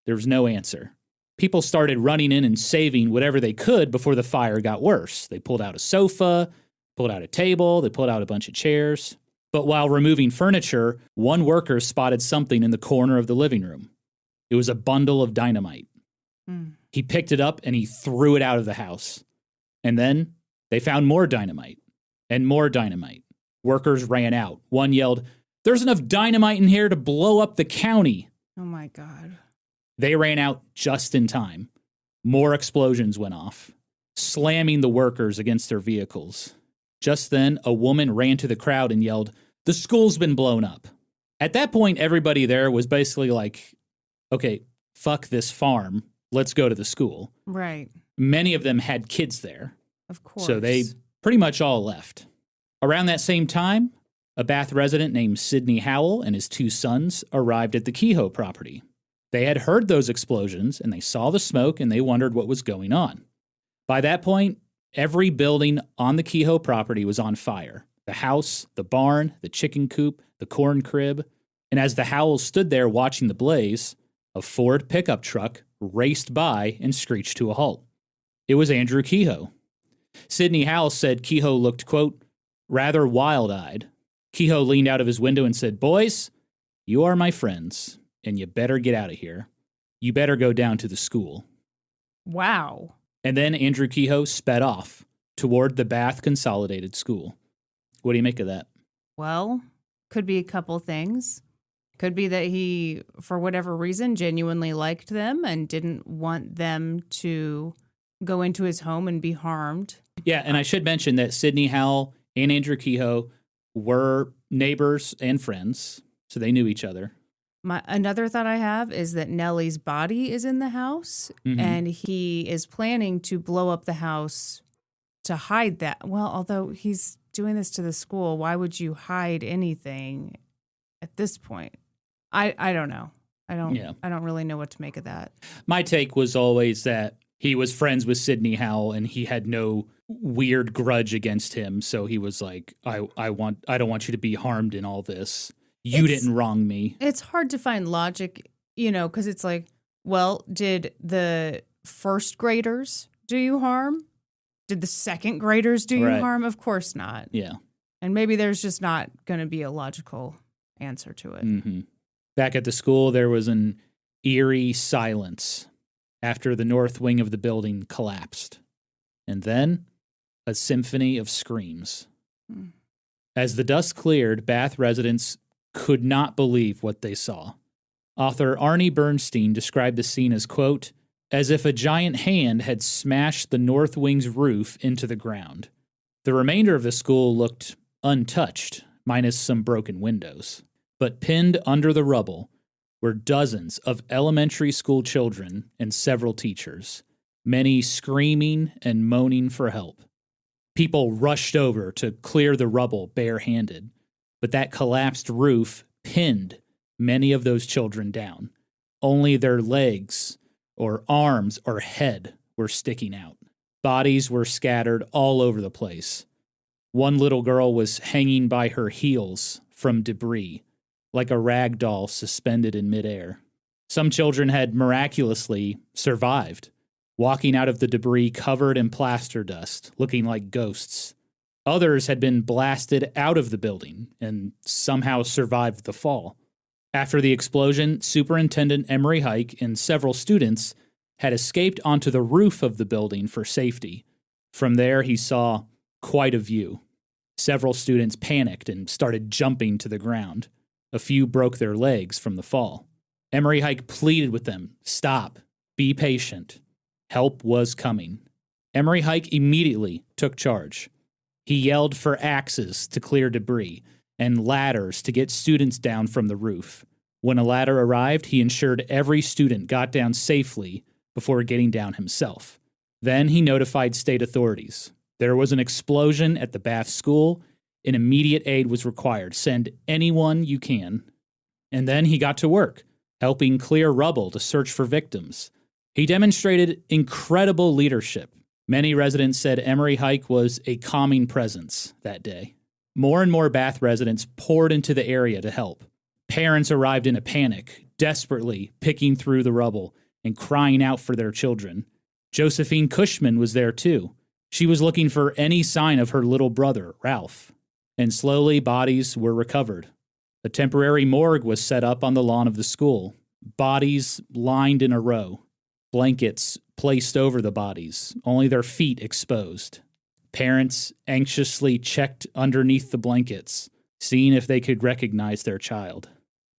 There was no answer. People started running in and saving whatever they could before the fire got worse. They pulled out a sofa, pulled out a table, they pulled out a bunch of chairs. But while removing furniture, one worker spotted something in the corner of the living room. It was a bundle of dynamite. He picked it up and he threw it out of the house. And then they found more dynamite and more dynamite. Workers ran out. One yelled, "There's enough dynamite in here to blow up the county." Oh my God. They ran out just in time. More explosions went off, slamming the workers against their vehicles. Just then, a woman ran to the crowd and yelled, "The school's been blown up." At that point, everybody there was basically like, okay, fuck this farm. Let's go to the school. Right. Many of them had kids there. Of course. So they pretty much all left. Around that same time, a Bath resident named Sidney Howell and his two sons arrived at the Kehoe property. They had heard those explosions, and they saw the smoke, and they wondered what was going on. By that point, every building on the Kehoe property was on fire. The house, the barn, the chicken coop, the corn crib. And as the Howells stood there watching the blaze, a Ford pickup truck raced by and screeched to a halt. It was Andrew Kehoe. Sidney Howell said Kehoe looked, quote, rather wild-eyed. Kehoe leaned out of his window and said, "Boys, you are my friends, and you better get out of here. You better go down to the school." Wow. And then Andrew Kehoe sped off toward the Bath Consolidated School. What do you make of that? Well, could be a couple things. Could be that he, for whatever reason, genuinely liked them and didn't want them to go into his home and be harmed. Yeah, and I should mention that Sidney Howell and Andrew Kehoe were neighbors and friends, so they knew each other. Another thought I have is that Nellie's body is in the house, and he is planning to blow up the house to hide that. Well, although he's doing this to the school, why would you hide anything at this point? I don't know. I don't really know what to make of that. My take was always that he was friends with Sidney Howell and he had no weird grudge against him. So he was like, I don't want you to be harmed in all this. You didn't wrong me. It's hard to find logic, because it's like, well, did the first graders do you harm? Did the second graders do you harm? Of course not. Yeah. And maybe there's just not going to be a logical answer to it. Mm-hmm. Back at the school, there was an eerie silence after the north wing of the building collapsed. And then a symphony of screams. As the dust cleared, Bath residents could not believe what they saw. Author Arnie Bernstein described the scene as, quote, as if a giant hand had smashed the north wing's roof into the ground. The remainder of the school looked untouched, minus some broken windows. But pinned under the rubble were dozens of elementary school children and several teachers, many screaming and moaning for help. People rushed over to clear the rubble barehanded, but that collapsed roof pinned many of those children down. Only their legs or arms or head were sticking out. Bodies were scattered all over the place. One little girl was hanging by her heels from debris, like a rag doll suspended in midair. Some children had miraculously survived, walking out of the debris covered in plaster dust, looking like ghosts. Others had been blasted out of the building and somehow survived the fall. After the explosion, Superintendent Emery Hike and several students had escaped onto the roof of the building for safety. From there, he saw quite a view. Several students panicked and started jumping to the ground. A few broke their legs from the fall. Emery Hike pleaded with them, stop, be patient. Help was coming. Emery Hike immediately took charge. He yelled for axes to clear debris and ladders to get students down from the roof. When a ladder arrived, he ensured every student got down safely before getting down himself. Then he notified state authorities. There was an explosion at the Bath School, and immediate aid was required. Send anyone you can. And then he got to work, helping clear rubble to search for victims. He demonstrated incredible leadership. Many residents said Emery Hike was a calming presence that day. More and more Bath residents poured into the area to help. Parents arrived in a panic, desperately picking through the rubble and crying out for their children. Josephine Cushman was there too. She was looking for any sign of her little brother, Ralph. And slowly, bodies were recovered. A temporary morgue was set up on the lawn of the school. Bodies lined in a row. Blankets placed over the bodies, only their feet exposed. Parents anxiously checked underneath the blankets, seeing if they could recognize their child.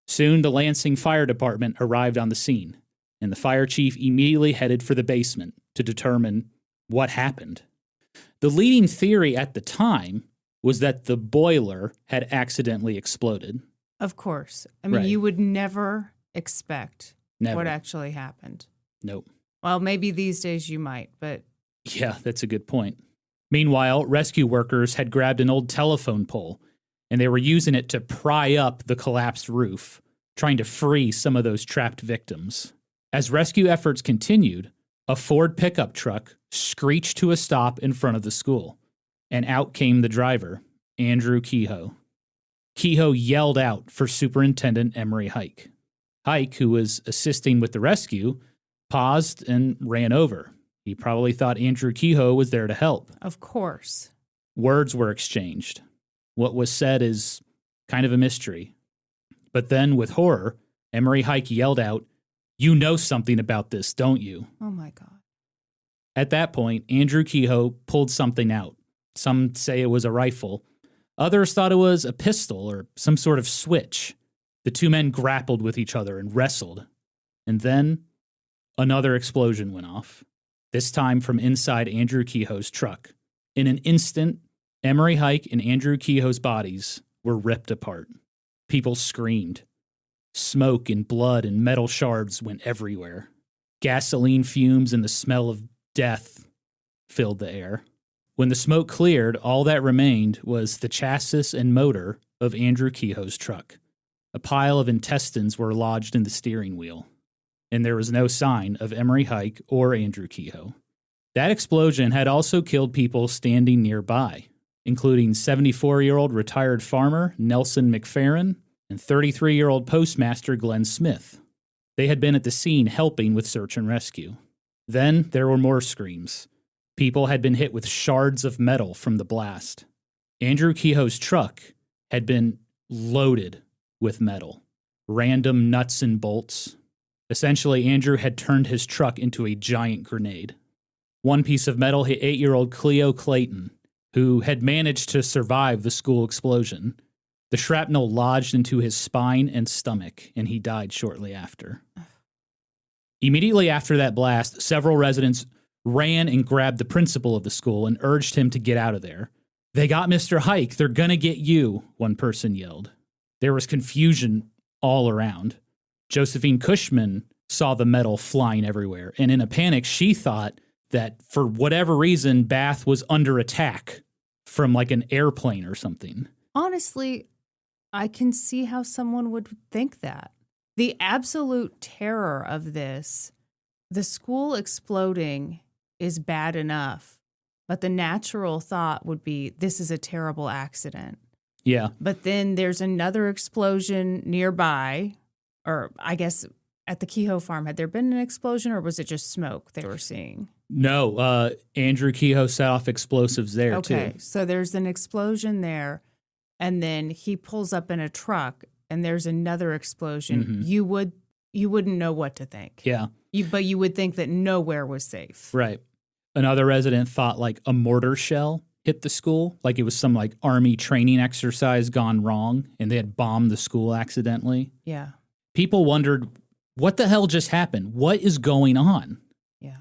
Soon, the Lansing Fire Department arrived on the scene, and the fire chief immediately headed for the basement to determine what happened. The leading theory at the time was that the boiler had accidentally exploded. Of course. I mean, you would never expect Never. what actually happened. Nope. Well, maybe these days you might, but... Yeah, that's a good point. Meanwhile, rescue workers had grabbed an old telephone pole, and they were using it to pry up the collapsed roof, trying to free some of those trapped victims. As rescue efforts continued, a Ford pickup truck screeched to a stop in front of the school, and out came the driver, Andrew Kehoe. Kehoe yelled out for Superintendent Emery Hike. Hike, who was assisting with the rescue, paused and ran over. He probably thought Andrew Kehoe was there to help. Of course. Words were exchanged. What was said is kind of a mystery. But then, with horror, Emery Hike yelled out, "You know something about this, don't you?" Oh my God. At that point, Andrew Kehoe pulled something out. Some say it was a rifle. Others thought it was a pistol or some sort of switch. The two men grappled with each other and wrestled. And then another explosion went off, this time from inside Andrew Kehoe's truck. In an instant, Emery Hike and Andrew Kehoe's bodies were ripped apart. People screamed. Smoke and blood and metal shards went everywhere. Gasoline fumes and the smell of death filled the air. When the smoke cleared, all that remained was the chassis and motor of Andrew Kehoe's truck. A pile of intestines were lodged in the steering wheel, and there was no sign of Emery Hike or Andrew Kehoe. That explosion had also killed people standing nearby, including 74-year-old retired farmer Nelson McFerrin and 33-year-old postmaster Glenn Smith. They had been at the scene helping with search and rescue. Then there were more screams. People had been hit with shards of metal from the blast. Andrew Kehoe's truck had been loaded with metal, random nuts and bolts. Essentially, Andrew had turned his truck into a giant grenade. One piece of metal hit 8-year-old Cleo Clayton, who had managed to survive the school explosion. The shrapnel lodged into his spine and stomach, and he died shortly after. Immediately after that blast, several residents ran and grabbed the principal of the school and urged him to get out of there. "They got Mr. Hike. They're gonna get you," one person yelled. There was confusion all around. Josephine Cushman saw the metal flying everywhere, and in a panic, she thought that for whatever reason, Bath was under attack from like an airplane or something. Honestly, I can see how someone would think that. The absolute terror of this, the school exploding is bad enough, but the natural thought would be, this is a terrible accident. Yeah. But then there's another explosion nearby, or I guess at the Kehoe farm. Had there been an explosion, or was it just smoke they were seeing? No, Andrew Kehoe set off explosives there, too. Okay, so there's an explosion there, and then he pulls up in a truck, and there's another explosion. Mm-hmm. You wouldn't know what to think. Yeah. But you would think that nowhere was safe. Right. Another resident thought like a mortar shell hit the school, like it was some like army training exercise gone wrong, and they had bombed the school accidentally. Yeah. People wondered, what the hell just happened? What is going on? Yeah.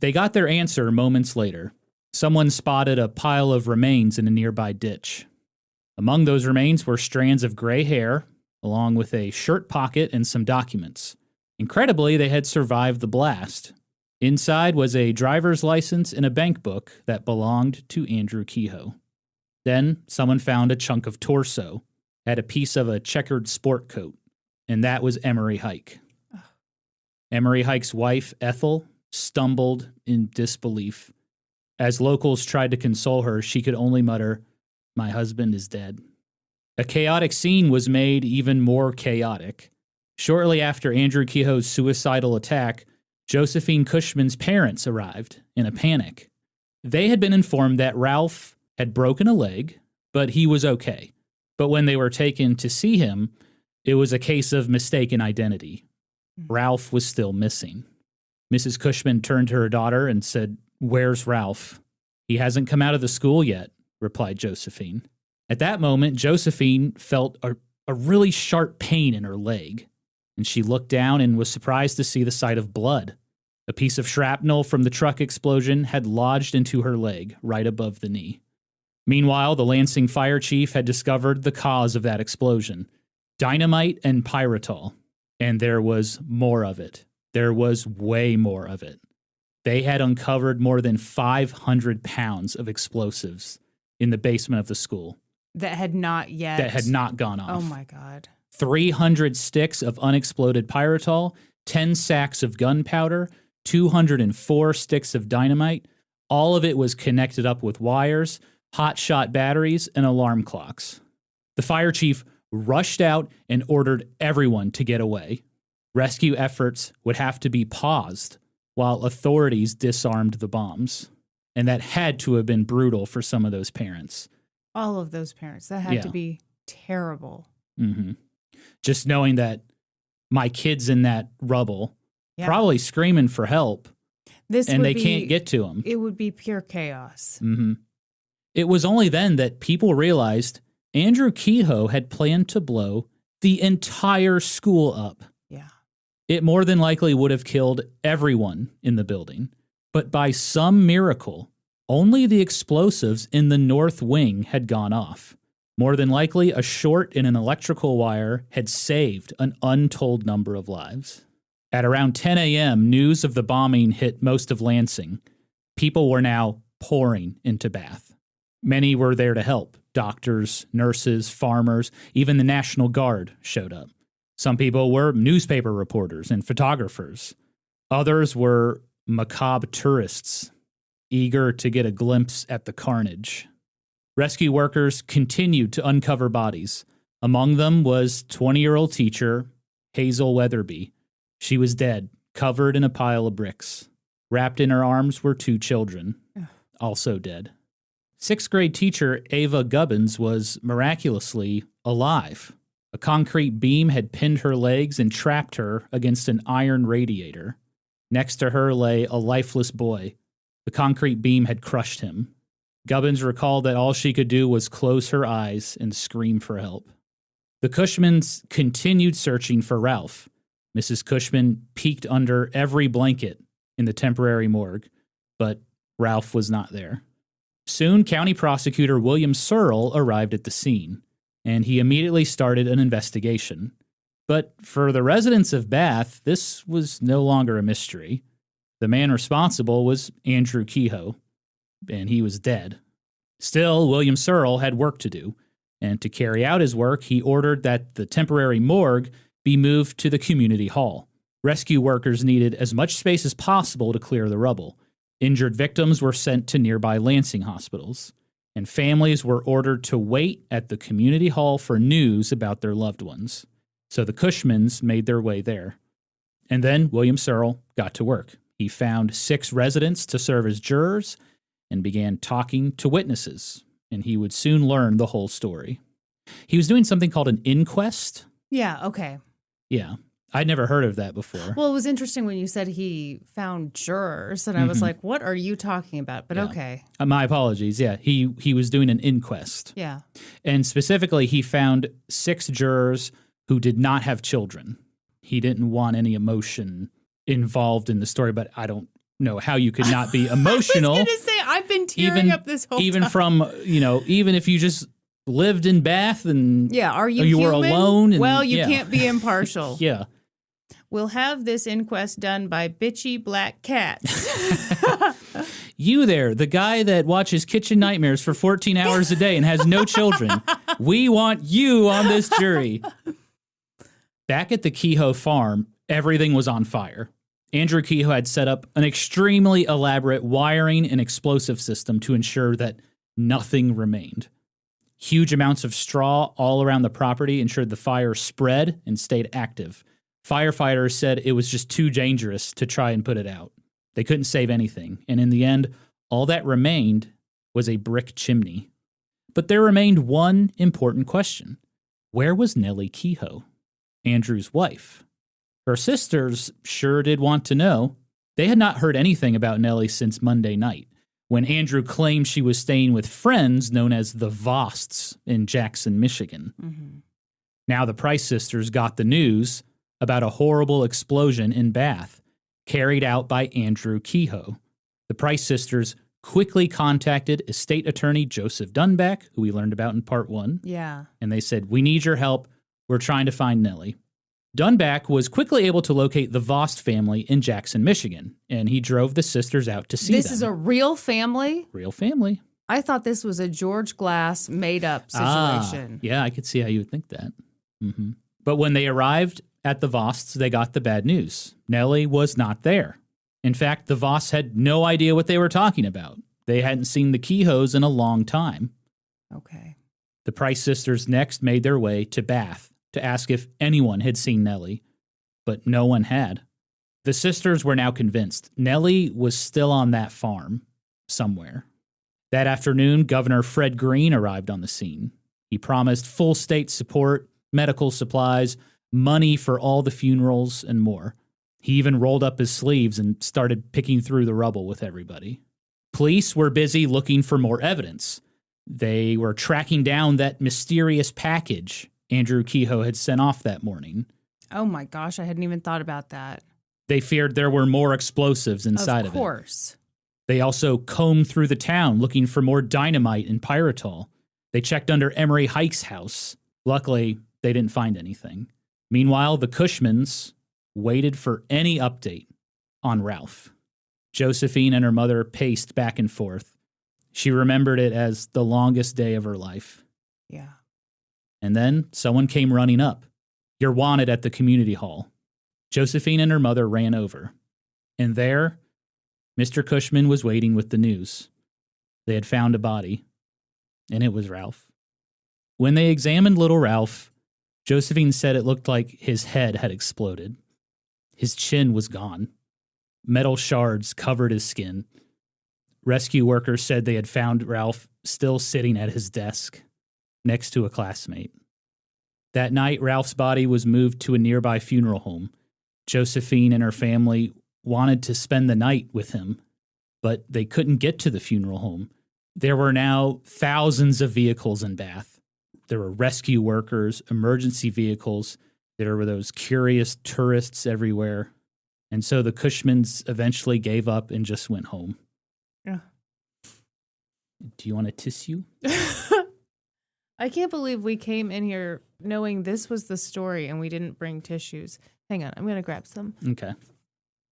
They got their answer moments later. Someone spotted a pile of remains in a nearby ditch. Among those remains were strands of gray hair, along with a shirt pocket and some documents. Incredibly, they had survived the blast. Inside was a driver's license and a bank book that belonged to Andrew Kehoe. Then someone found a chunk of torso, had a piece of a checkered sport coat, and that was Emery Hike. Emery Hike's wife, Ethel, stumbled in disbelief. As locals tried to console her, she could only mutter, "My husband is dead." A chaotic scene was made even more chaotic. Shortly after Andrew Kehoe's suicidal attack, Josephine Cushman's parents arrived in a panic. They had been informed that Ralph had broken a leg, but he was okay. But when they were taken to see him, it was a case of mistaken identity. Ralph was still missing. Mrs. Cushman turned to her daughter and said, "Where's Ralph?" "He hasn't come out of the school yet," replied Josephine. At that moment, Josephine felt a really sharp pain in her leg, and she looked down and was surprised to see the sight of blood. A piece of shrapnel from the truck explosion had lodged into her leg right above the knee. Meanwhile, the Lansing fire chief had discovered the cause of that explosion: dynamite and pyritol. And there was more of it. There was way more of it. They had uncovered more than 500 pounds of explosives in the basement of the school. That had not yet. That had not gone off. Oh, my God. 300 sticks of unexploded pyritol, 10 sacks of gunpowder, 204 sticks of dynamite. All of it was connected up with wires, hot-shot batteries, and alarm clocks. The fire chief rushed out and ordered everyone to get away. Rescue efforts would have to be paused while authorities disarmed the bombs. And that had to have been brutal for some of those parents. All of those parents. That had to be terrible. Mm-hmm. Just knowing that my kid's in that rubble, probably screaming for help, and they can't get to him. It would be pure chaos. Mm-hmm. It was only then that people realized Andrew Kehoe had planned to blow the entire school up. Yeah. It more than likely would have killed everyone in the building. But by some miracle, only the explosives in the north wing had gone off. More than likely, a short in an electrical wire had saved an untold number of lives. At around 10 a.m., news of the bombing hit most of Lansing. People were now pouring into Bath. Many were there to help. Doctors, nurses, farmers, even the National Guard showed up. Some people were newspaper reporters and photographers. Others were macabre tourists, eager to get a glimpse at the carnage. Rescue workers continued to uncover bodies. Among them was 20-year-old teacher Hazel Weatherby. She was dead, covered in a pile of bricks. Wrapped in her arms were 2 children, also dead. 6th grade teacher Ava Gubbins was miraculously alive. A concrete beam had pinned her legs and trapped her against an iron radiator. Next to her lay a lifeless boy. The concrete beam had crushed him. Gubbins recalled that all she could do was close her eyes and scream for help. The Cushmans continued searching for Ralph. Mrs. Cushman peeked under every blanket in the temporary morgue, but Ralph was not there. Soon, County Prosecutor William Searle arrived at the scene, and he immediately started an investigation. But for the residents of Bath, this was no longer a mystery. The man responsible was Andrew Kehoe, and he was dead. Still, William Searle had work to do, and to carry out his work, he ordered that the temporary morgue be moved to the community hall. Rescue workers needed as much space as possible to clear the rubble. Injured victims were sent to nearby Lansing hospitals, and families were ordered to wait at the community hall for news about their loved ones. So the Cushmans made their way there. And then William Searle got to work. He found 6 residents to serve as jurors and began talking to witnesses, and he would soon learn the whole story. He was doing something called an inquest. Yeah, okay. Yeah. I'd never heard of that before. Well, it was interesting when you said he found jurors, and I was like, what are you talking about? But okay. My apologies. Yeah, he was doing an inquest. Yeah. And specifically, he found 6 jurors who did not have children. He didn't want any emotion involved in the story, but I don't know how you could not be emotional. I was going to say, I've been tearing up this whole even time. From, even if you just lived in Bath and are you were alone. And, well, you can't be impartial. Yeah. We'll have this inquest done by bitchy black cats. You there, the guy that watches Kitchen Nightmares for 14 hours a day and has no children. We want you on this jury. Back at the Kehoe farm, everything was on fire. Andrew Kehoe had set up an extremely elaborate wiring and explosive system to ensure that nothing remained. Huge amounts of straw all around the property ensured the fire spread and stayed active. Firefighters said it was just too dangerous to try and put it out. They couldn't save anything, and in the end, all that remained was a brick chimney. But there remained one important question. Where was Nellie Kehoe, Andrew's wife? Her sisters sure did want to know. They had not heard anything about Nellie since Monday night, when Andrew claimed she was staying with friends known as the Vosts in Jackson, Michigan. Mm-hmm. Now the Price sisters got the news about a horrible explosion in Bath, carried out by Andrew Kehoe. The Price sisters quickly contacted Estate Attorney Joseph Dunback, who we learned about in Part 1. Yeah. And they said, "We need your help. We're trying to find Nellie." Dunback was quickly able to locate the Vost family in Jackson, Michigan, and he drove the sisters out to see them. This is a real family? Real family. I thought this was a George Glass made-up situation. Yeah, I could see how you would think that. Mm-hmm. But when they arrived at the Vosts, they got the bad news. Nellie was not there. In fact, the Vosts had no idea what they were talking about. They hadn't seen the Kehoes in a long time. Okay. The Price sisters next made their way to Bath to ask if anyone had seen Nellie, but no one had. The sisters were now convinced Nellie was still on that farm somewhere. That afternoon, Governor Fred Greene arrived on the scene. He promised full state support, medical supplies, money for all the funerals, and more. He even rolled up his sleeves and started picking through the rubble with everybody. Police were busy looking for more evidence. They were tracking down that mysterious package Andrew Kehoe had sent off that morning. Oh my gosh, I hadn't even thought about that. They feared there were more explosives inside of it. Of course. They also combed through the town looking for more dynamite and pyritol. They checked under Emery Hike's house. Luckily, they didn't find anything. Meanwhile, the Cushmans waited for any update on Ralph. Josephine and her mother paced back and forth. She remembered it as the longest day of her life. Yeah. And then someone came running up. "You're wanted at the community hall." Josephine and her mother ran over. And there, Mr. Cushman was waiting with the news. They had found a body, and it was Ralph. When they examined little Ralph, Josephine said it looked like his head had exploded. His chin was gone. Metal shards covered his skin. Rescue workers said they had found Ralph still sitting at his desk, next to a classmate. That night, Ralph's body was moved to a nearby funeral home. Josephine and her family wanted to spend the night with him, but they couldn't get to the funeral home. There were now thousands of vehicles in Bath. There were rescue workers, emergency vehicles. There were those curious tourists everywhere. And so the Cushmans eventually gave up and just went home. Yeah. Do you want a tissue? I can't believe we came in here knowing this was the story and we didn't bring tissues. Hang on, I'm going to grab some. Okay.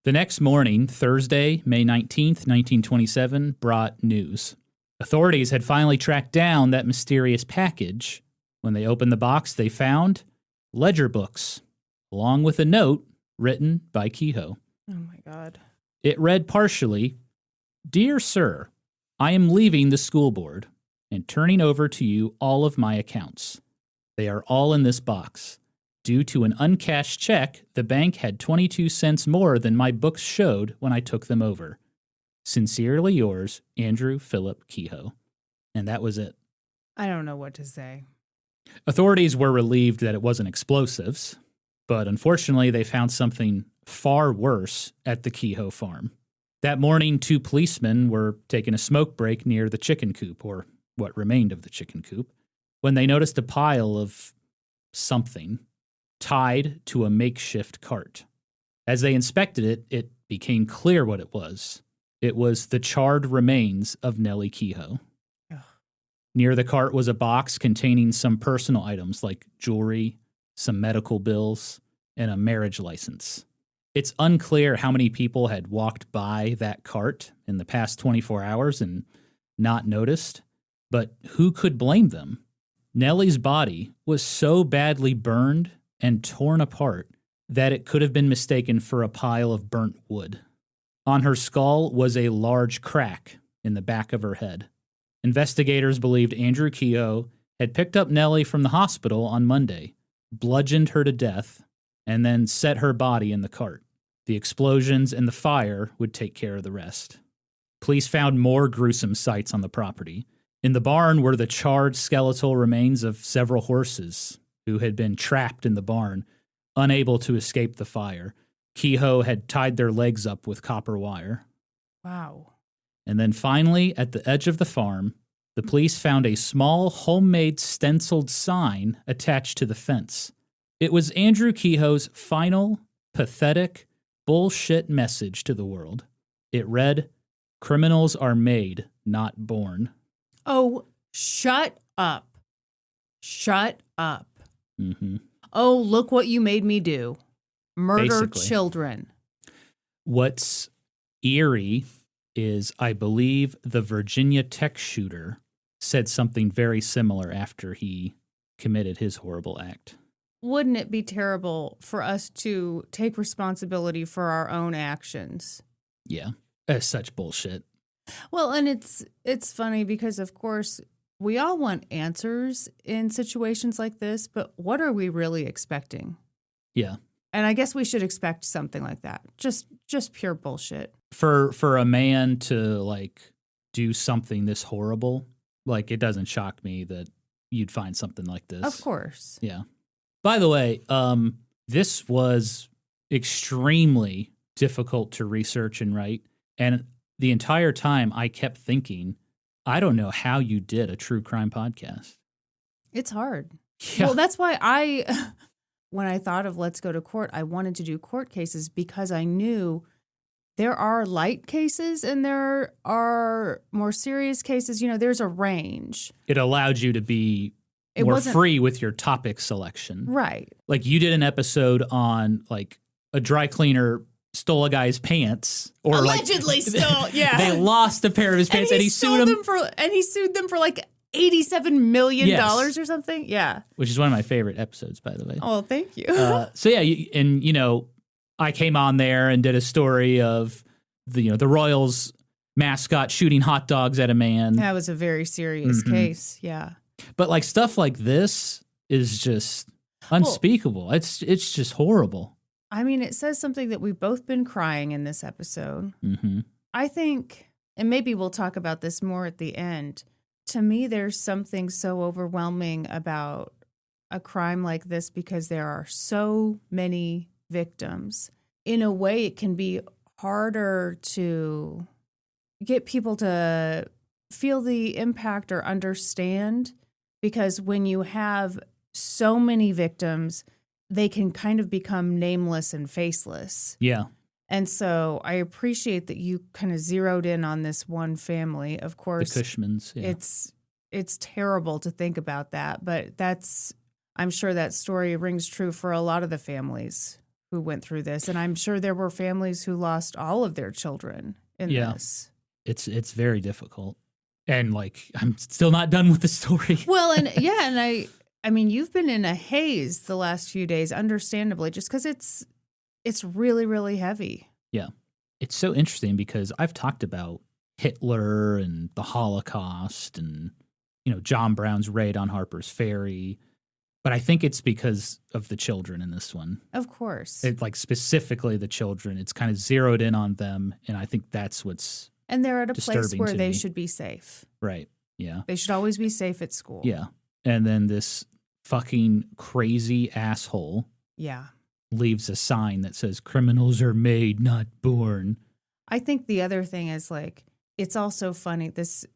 The next morning, Thursday, May 19th, 1927, brought news. Authorities had finally tracked down that mysterious package. When they opened the box, they found ledger books, along with a note written by Kehoe. Oh, my God. It read partially, "Dear Sir, I am leaving the school board and turning over to you all of my accounts. They are all in this box. Due to an uncashed check, the bank had 22 cents more than my books showed when I took them over. Sincerely yours, Andrew Philip Kehoe." And that was it. I don't know what to say. Authorities were relieved that it wasn't explosives, but unfortunately they found something far worse at the Kehoe farm. That morning, 2 policemen were taking a smoke break near the chicken coop, or what remained of the chicken coop, when they noticed a pile of something tied to a makeshift cart. As they inspected it, it became clear what it was. It was the charred remains of Nellie Kehoe. Ugh. Near the cart was a box containing some personal items like jewelry, some medical bills, and a marriage license. It's unclear how many people had walked by that cart in the past 24 hours and not noticed, but who could blame them? Nellie's body was so badly burned and torn apart that it could have been mistaken for a pile of burnt wood. On her skull was a large crack in the back of her head. Investigators believed Andrew Kehoe had picked up Nellie from the hospital on Monday, bludgeoned her to death, and then set her body in the cart. The explosions and the fire would take care of the rest. Police found more gruesome sights on the property. In the barn were the charred skeletal remains of several horses who had been trapped in the barn, unable to escape the fire. Kehoe had tied their legs up with copper wire. Wow. And then finally, at the edge of the farm, the police found a small homemade stenciled sign attached to the fence. It was Andrew Kehoe's final, pathetic, bullshit message to the world. It read, "Criminals are made, not born." Oh, shut up. Shut up. Mm-hmm. Oh, look what you made me do. Murder Basically. children. What's eerie is, I believe, the Virginia Tech shooter said something very similar after he committed his horrible act. Wouldn't it be terrible for us to take responsibility for our own actions? Yeah, that's such bullshit. Well, and it's funny because, of course, we all want answers in situations like this, but what are we really expecting? Yeah. And I guess we should expect something like that. Just pure bullshit. For a man to, like, do something this horrible, like, it doesn't shock me that you'd find something like this. Of course. Yeah. By the way, this was extremely difficult to research and write. And the entire time I kept thinking, I don't know how you did a true crime podcast. It's hard. Yeah. Well, that's why when I thought of Let's Go to Court, I wanted to do court cases because I knew there are light cases and there are more serious cases. You know, there's a range. It allowed you to be more free with your topic selection. Right. Like, you did an episode on, like, a dry cleaner stole a guy's pants, or allegedly stole. Yeah, they lost a pair of his pants, and he sued them for like $87 million or something. Yeah, which is one of my favorite episodes, by the way. Oh, thank you. So yeah, I came on there and did a story of the Royals mascot shooting hot dogs at a man. That was a very serious case. Yeah, but like stuff like this is just unspeakable. It's just horrible. I mean, it says something that we've both been crying in this episode. Mm-hmm. I think, and maybe we'll talk about this more at the end. To me, there's something so overwhelming about a crime like this because there are so many victims. In a way, it can be harder to get people to feel the impact or understand, because when you have so many victims, they can kind of become nameless and faceless. Yeah. And so I appreciate that you kind of zeroed in on this one family. Of course, the Cushmans. Yeah. It's terrible to think about that, but I'm sure that story rings true for a lot of the families who went through this. And I'm sure there were families who lost all of their children in this. It's very difficult. And like, I'm still not done with the story. Well, and I mean, you've been in a haze the last few days, understandably, just because it's really, really heavy. Yeah. It's so interesting because I've talked about Hitler and the Holocaust and, John Brown's raid on Harper's Ferry. But I think it's because of the children in this one. Of course. Like specifically the children. It's kind of zeroed in on them. And I think that's what's And they're at a place where they me. should be safe. Right. Yeah. They should always be safe at school. Yeah. And then this fucking crazy asshole leaves a sign that says criminals are made, not born. I think the other thing is like, it's also funny. This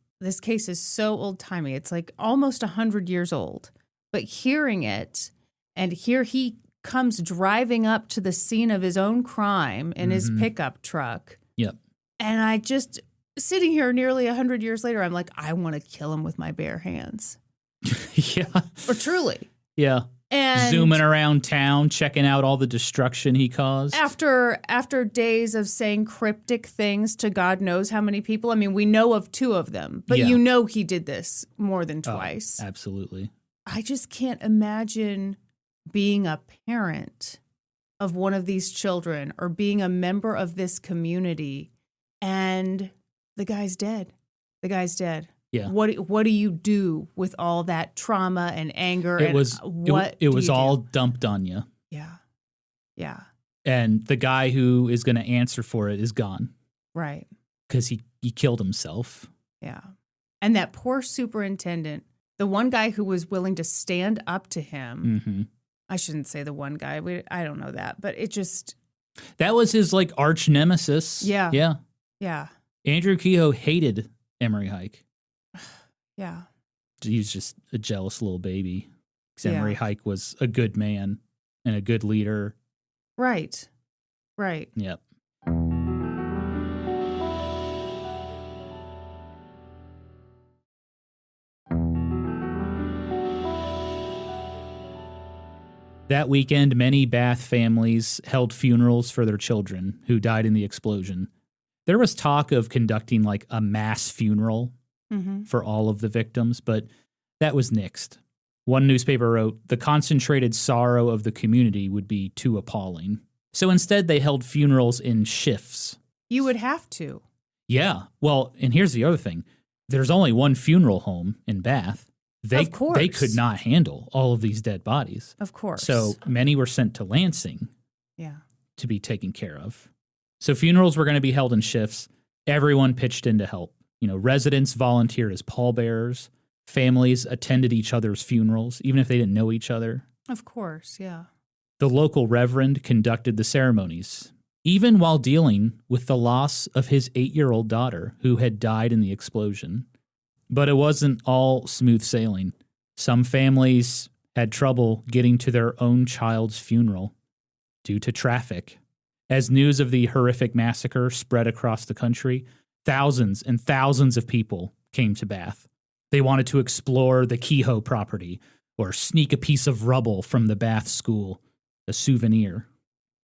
case is so old timey. It's like almost 100 years old. But hearing it, and here he comes driving up to the scene of his own crime in his pickup truck. Yep. And I just, sitting here nearly 100 years later, I'm like, I want to kill him with my bare hands. Yeah. Or truly. Yeah. And zooming around town, checking out all the destruction he caused. After days of saying cryptic things to God knows how many people. I mean, we know of 2 of them, but he did this more than twice. Absolutely. I just can't imagine being a parent of one of these children or being a member of this community and the guy's dead. The guy's dead. Yeah. What do you do with all that trauma and anger? It was all dumped on you. Yeah. Yeah. And the guy who is going to answer for it is gone. Right. Because he killed himself. Yeah. And that poor superintendent, the one guy who was willing to stand up to him. I shouldn't say the one guy. I don't know that, but it just. That was his like arch nemesis. Yeah. Yeah. Yeah. Andrew Kehoe hated Emery Hike. Yeah. He's just a jealous little baby. Because Emery Hike was a good man and a good leader. Right. Right. Yep. That weekend, many Bath families held funerals for their children who died in the explosion. There was talk of conducting like a mass funeral for all of the victims, but that was nixed. One newspaper wrote, the concentrated sorrow of the community would be too appalling. So instead, they held funerals in shifts. You would have to. Yeah. Well, and here's the other thing. There's only one funeral home in Bath. Of course. They could not handle all of these dead bodies. Of course. So many were sent to Lansing to be taken care of. So funerals were going to be held in shifts. Everyone pitched in to help. Residents volunteered as pallbearers. Families attended each other's funerals, even if they didn't know each other. Of course, yeah. The local reverend conducted the ceremonies, even while dealing with the loss of his 8-year-old daughter who had died in the explosion. But it wasn't all smooth sailing. Some families had trouble getting to their own child's funeral due to traffic. As news of the horrific massacre spread across the country, thousands and thousands of people came to Bath. They wanted to explore the Kehoe property or sneak a piece of rubble from the Bath school, a souvenir.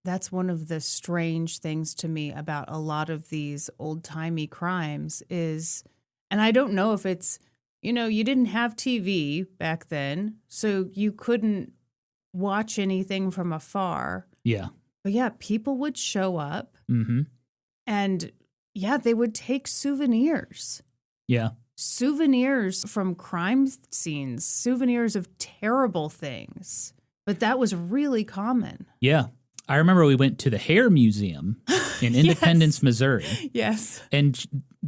That's one of the strange things to me about a lot of these old-timey crimes is, and I don't know if it's, you didn't have TV back then, so you couldn't watch anything from afar. Yeah. But yeah, people would show up Mm-hmm. and yeah, they would take souvenirs. Yeah. Souvenirs from crime scenes, souvenirs of terrible things. But that was really common. Yeah. I remember we went to the Hair Museum in Independence, Missouri. Yes. And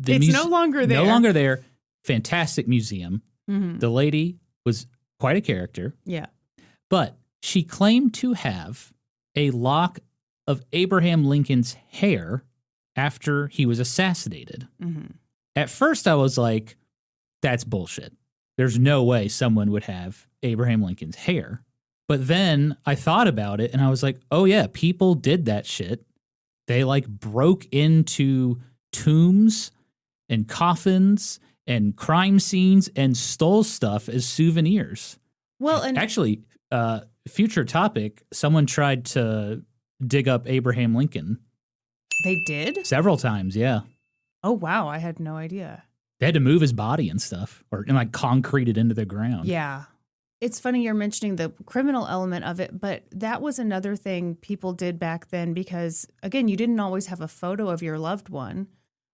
It's no longer there. No longer there. Fantastic museum. Mm-hmm. The lady was quite a character. Yeah. But she claimed to have a lock of Abraham Lincoln's hair after he was assassinated. Mm-hmm. At first, I was like, that's bullshit. There's no way someone would have Abraham Lincoln's hair. But then I thought about it and I was like, oh yeah, people did that shit. They broke into tombs and coffins and crime scenes and stole stuff as souvenirs. Well, and actually, future topic, someone tried to dig up Abraham Lincoln. They did? Several times, yeah. Oh, wow. I had no idea. They had to move his body and stuff, and concrete it into the ground. Yeah. It's funny you're mentioning the criminal element of it, but that was another thing people did back then because, again, you didn't always have a photo of your loved one,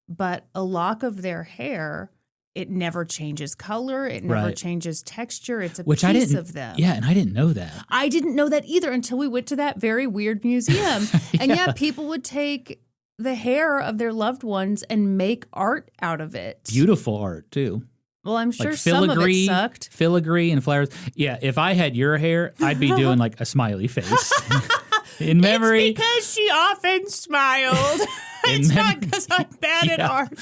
but a lock of their hair, it never changes color. It never changes texture. It's a piece of them. Yeah, and I didn't know that. I didn't know that either until we went to that very weird museum. And yeah, people would take the hair of their loved ones and make art out of it. Beautiful art, too. Well, I'm sure some of it sucked. Filigree and flowers. Yeah, if I had your hair, I'd be doing a smiley face. In memory. It's because she often smiled. It's not because I'm bad at art.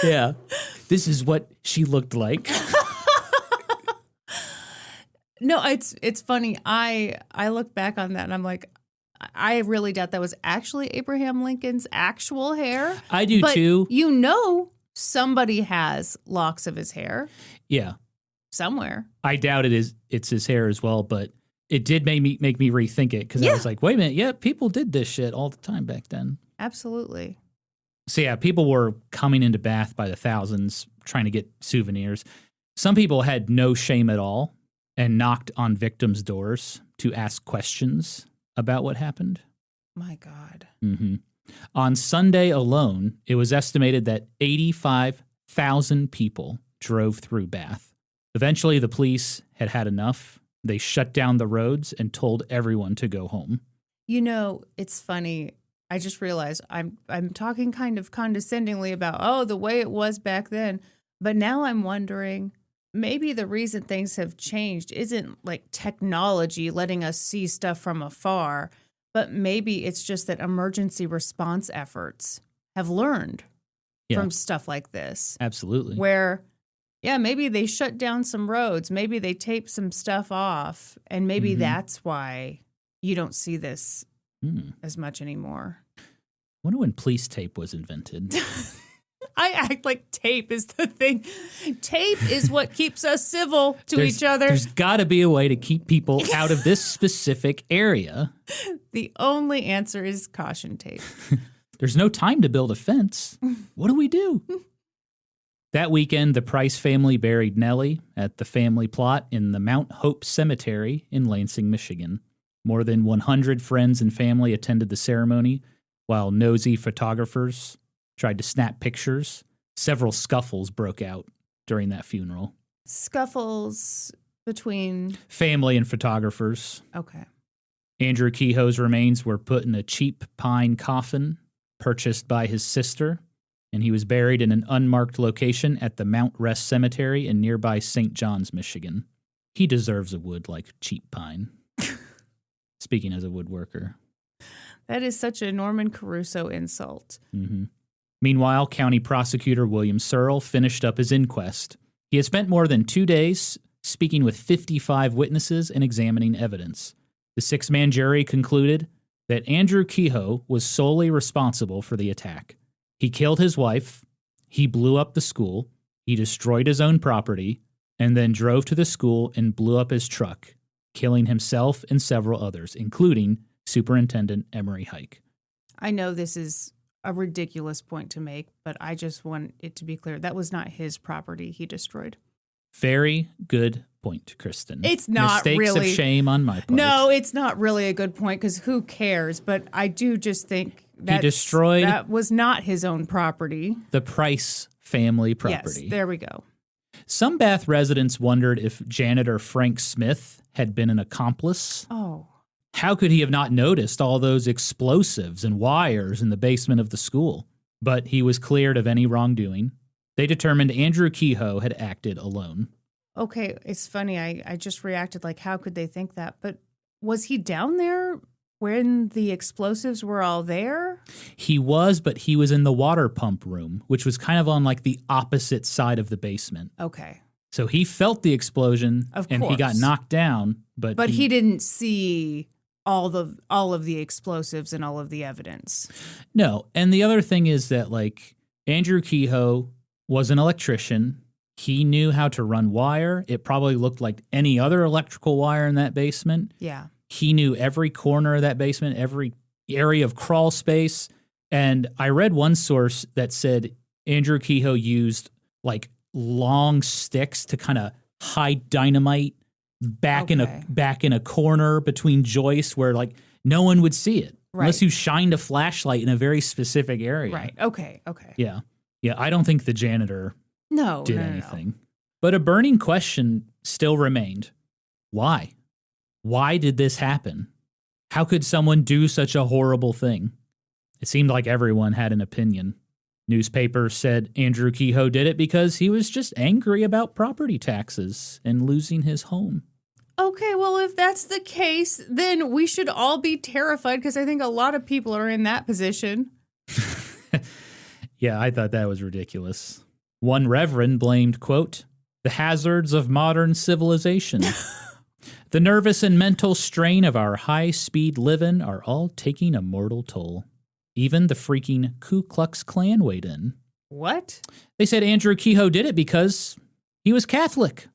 Yeah. This is what she looked like. No, it's funny. I look back on that and I'm like, I really doubt that was actually Abraham Lincoln's actual hair. I do too. Somebody has locks of his hair. Yeah. Somewhere. I doubt it's his hair as well, but it did make me rethink it because I was like, wait a minute, yeah, people did this shit all the time back then. Absolutely. So yeah, people were coming into Bath by the thousands trying to get souvenirs. Some people had no shame at all and knocked on victims' doors to ask questions about what happened. My God. Mm-hmm. On Sunday alone, it was estimated that 85,000 people drove through Bath. Eventually, the police had had enough. They shut down the roads and told everyone to go home. It's funny. I just realized I'm talking kind of condescendingly about, the way it was back then. But now I'm wondering, maybe the reason things have changed isn't technology letting us see stuff from afar, but maybe it's just that emergency response efforts have learned from stuff like this. Absolutely. Where, maybe they shut down some roads, maybe they taped some stuff off, and maybe that's why you don't see this as much anymore. I wonder when police tape was invented. I act like tape is the thing. Tape is what keeps us civil to each other. There's got to be a way to keep people out of this specific area. The only answer is caution tape. There's no time to build a fence. What do we do? That weekend, the Price family buried Nellie at the family plot in the Mount Hope Cemetery in Lansing, Michigan. More than 100 friends and family attended the ceremony, while nosy photographers tried to snap pictures. Several scuffles broke out during that funeral. Scuffles between family and photographers. Okay. Andrew Kehoe's remains were put in a cheap pine coffin purchased by his sister, and he was buried in an unmarked location at the Mount Rest Cemetery in nearby St. John's, Michigan. He deserves a wood like cheap pine. Speaking as a woodworker. That is such a Norman Caruso insult. Mm-hmm. Meanwhile, County Prosecutor William Searle finished up his inquest. He had spent more than 2 days speaking with 55 witnesses and examining evidence. The 6-man jury concluded that Andrew Kehoe was solely responsible for the attack. He killed his wife, he blew up the school, he destroyed his own property, and then drove to the school and blew up his truck, killing himself and several others, including Superintendent Emery Hike. I know this is a ridiculous point to make, but I just want it to be clear. That was not his property he destroyed. Very good point, Kristen. It's not Mistakes really. of shame on my part. No, it's not really a good point because who cares? But I do just think he destroyed that was not his own property. The Price family property. Yes, there we go. Some Bath residents wondered if janitor Frank Smith had been an accomplice. Oh. How could he have not noticed all those explosives and wires in the basement of the school? But he was cleared of any wrongdoing. They determined Andrew Kehoe had acted alone. Okay, it's funny. I just reacted like, how could they think that? But was he down there when the explosives were all there? He was, but he was in the water pump room, which was kind of on like the opposite side of the basement. Okay. So he felt the explosion and he got knocked down, but he didn't see all of the explosives and all of the evidence. No, and the other thing is that like Andrew Kehoe was an electrician. He knew how to run wire. It probably looked like any other electrical wire in that basement. Yeah. He knew every corner of that basement, every area of crawl space. And I read one source that said Andrew Kehoe used like long sticks to kind of hide dynamite back in a corner between joists where like no one would see it unless you shined a flashlight in a very specific area. Right. Okay. Yeah. I don't think the janitor did anything. No. But a burning question still remained. Why? Why did this happen? How could someone do such a horrible thing? It seemed like everyone had an opinion. Newspapers said Andrew Kehoe did it because he was just angry about property taxes and losing his home. Okay, well, if that's the case, then we should all be terrified because I think a lot of people are in that position. Yeah, I thought that was ridiculous. One reverend blamed, quote, the hazards of modern civilization. The nervous and mental strain of our high-speed living are all taking a mortal toll. Even the freaking Ku Klux Klan weighed in. What? They said Andrew Kehoe did it because he was Catholic.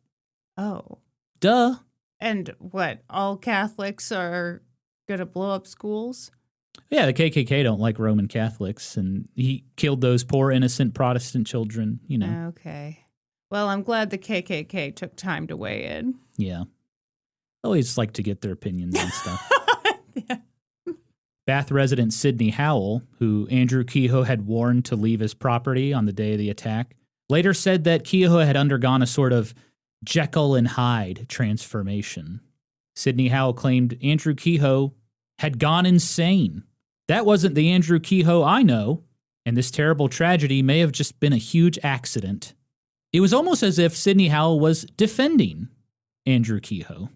Oh. Duh. And what, all Catholics are going to blow up schools? Yeah, the KKK don't like Roman Catholics, and he killed those poor innocent Protestant children, you know. Okay. Well, I'm glad the KKK took time to weigh in. Yeah. Always like to get their opinions on stuff. Yeah. Bath resident Sidney Howell, who Andrew Kehoe had warned to leave his property on the day of the attack, later said that Kehoe had undergone a sort of Jekyll and Hyde transformation. Sidney Howell claimed Andrew Kehoe had gone insane. That wasn't the Andrew Kehoe I know, and this terrible tragedy may have just been a huge accident. It was almost as if Sidney Howell was defending Andrew Kehoe.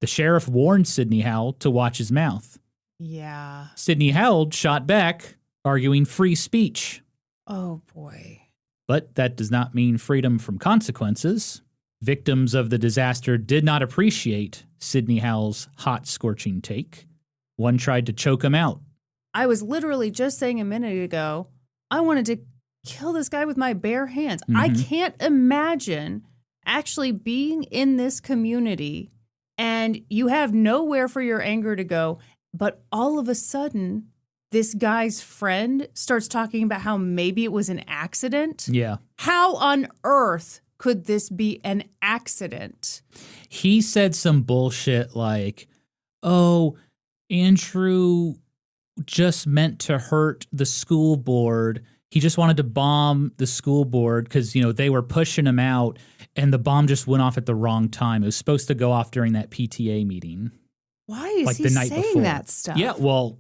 The sheriff warned Sidney Howell to watch his mouth. Yeah. Sidney Howell shot back, arguing free speech. Oh, boy. But that does not mean freedom from consequences. Victims of the disaster did not appreciate Sidney Howell's hot, scorching take. One tried to choke him out. I was literally just saying a minute ago, I wanted to kill this guy with my bare hands. Mm-hmm. I can't imagine actually being in this community and you have nowhere for your anger to go, but all of a sudden, this guy's friend starts talking about how maybe it was an accident. Yeah. How on earth could this be an accident? He said some bullshit like, oh, Andrew just meant to hurt the school board. He just wanted to bomb the school board because, you know, they were pushing him out and the bomb just went off at the wrong time. It was supposed to go off during that PTA meeting. Why is like he the night saying before. that stuff? Yeah, well,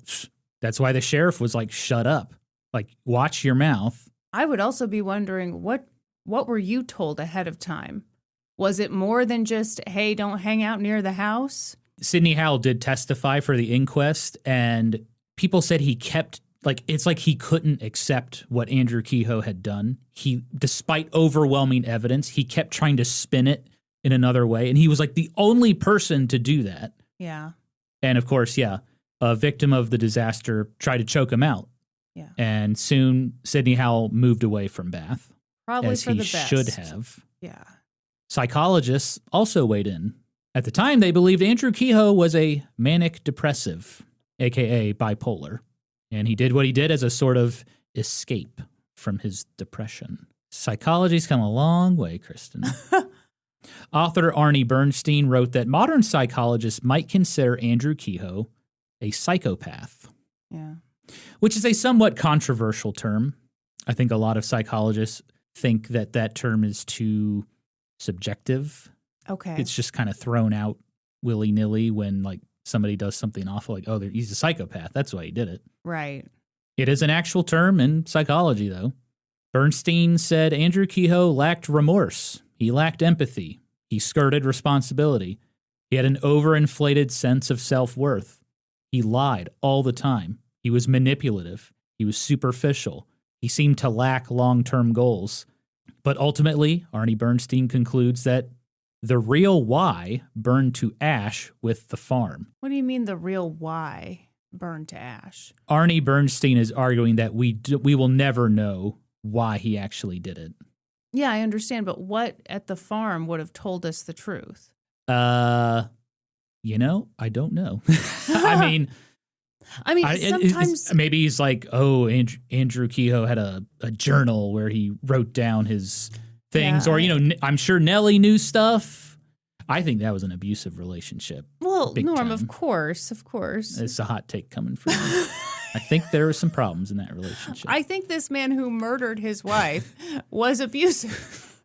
that's why the sheriff was like, shut up. Like, watch your mouth. I would also be wondering, what were you told ahead of time? Was it more than just, hey, don't hang out near the house? Sidney Howell did testify for the inquest, and people said he kept, like, it's like he couldn't accept what Andrew Kehoe had done. He, despite overwhelming evidence, he kept trying to spin it in another way, and he was like the only person to do that. Yeah. And of course, yeah, a victim of the disaster tried to choke him out. Yeah. And soon Sidney Howell moved away from Bath. Probably as for he the best. should have. Yeah. Psychologists also weighed in. At the time, they believed Andrew Kehoe was a manic depressive. a.k.a. bipolar. And he did what he did as a sort of escape from his depression. Psychology's come a long way, Kristen. Author Arnie Bernstein wrote that modern psychologists might consider Andrew Kehoe a psychopath. Yeah. Which is a somewhat controversial term. I think a lot of psychologists think that that term is too subjective. Okay. It's just kind of thrown out willy-nilly when like somebody does something awful, like, oh, he's a psychopath. That's why he did it. Right. It is an actual term in psychology, though. Bernstein said Andrew Kehoe lacked remorse. He lacked empathy. He skirted responsibility. He had an overinflated sense of self-worth. He lied all the time. He was manipulative. He was superficial. He seemed to lack long-term goals. But ultimately, Arnie Bernstein concludes that the real why burned to ash with the farm. What do you mean the real why burned to ash? Arnie Bernstein is arguing that we will never know why he actually did it. Yeah, I understand, but what at the farm would have told us the truth? I don't know. I mean, sometimes maybe he's like, oh, Andrew Kehoe had a journal where he wrote down his things, or I'm sure Nellie knew stuff. I think that was an abusive relationship. Well, Norm, time. of course. It's a hot take coming from me. I think there were some problems in that relationship. I think this man who murdered his wife was abusive.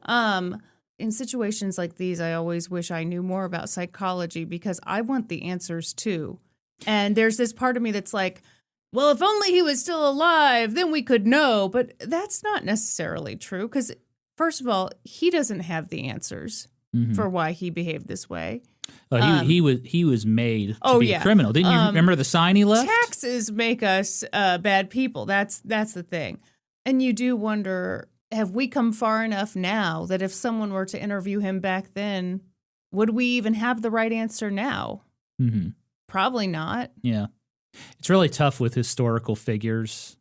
In situations like these, I always wish I knew more about psychology because I want the answers too. And there's this part of me that's like, well, if only he was still alive, then we could know. But that's not necessarily true because, first of all, he doesn't have the answers for why he behaved this way. He was made to be a criminal. Didn't you remember the sign he left? Taxes make us bad people. That's the thing. And you do wonder, have we come far enough now that if someone were to interview him back then, would we even have the right answer now? Mm-hmm. Probably not. Yeah. It's really tough with historical figures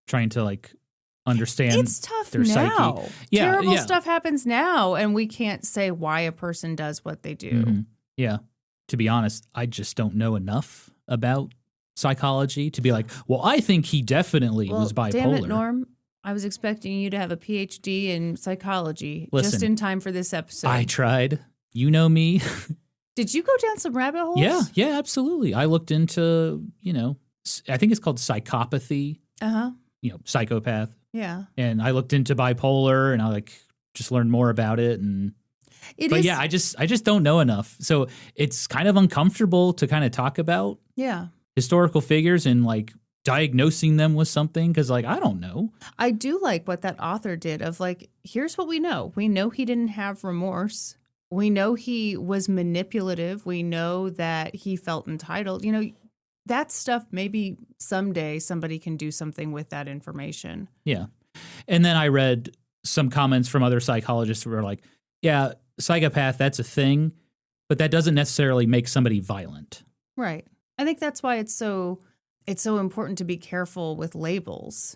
trying to understand it's tough their now. psyche. Yeah, Terrible stuff happens now, and we can't say why a person does what they do. Mm-hmm. Yeah. To be honest, I just don't know enough about psychology to be like, well, I think he definitely was bipolar. Damn it, Norm. I was expecting you to have a PhD in psychology just in time for this episode. I tried. You know me. Did you go down some rabbit holes? Yeah, absolutely. I looked into, I think it's called psychopathy. Uh-huh. Psychopath. Yeah. And I looked into bipolar and I just learned more about it. Yeah, I just don't know enough. So it's kind of uncomfortable to kind of talk about historical figures and diagnosing them with something because I don't know. I do like what that author did of here's what we know. We know he didn't have remorse. We know he was manipulative. We know that he felt entitled. That stuff, maybe someday somebody can do something with that information. Yeah. And then I read some comments from other psychologists who were like, yeah, psychopath, that's a thing, but that doesn't necessarily make somebody violent. Right. I think that's why it's so important to be careful with labels.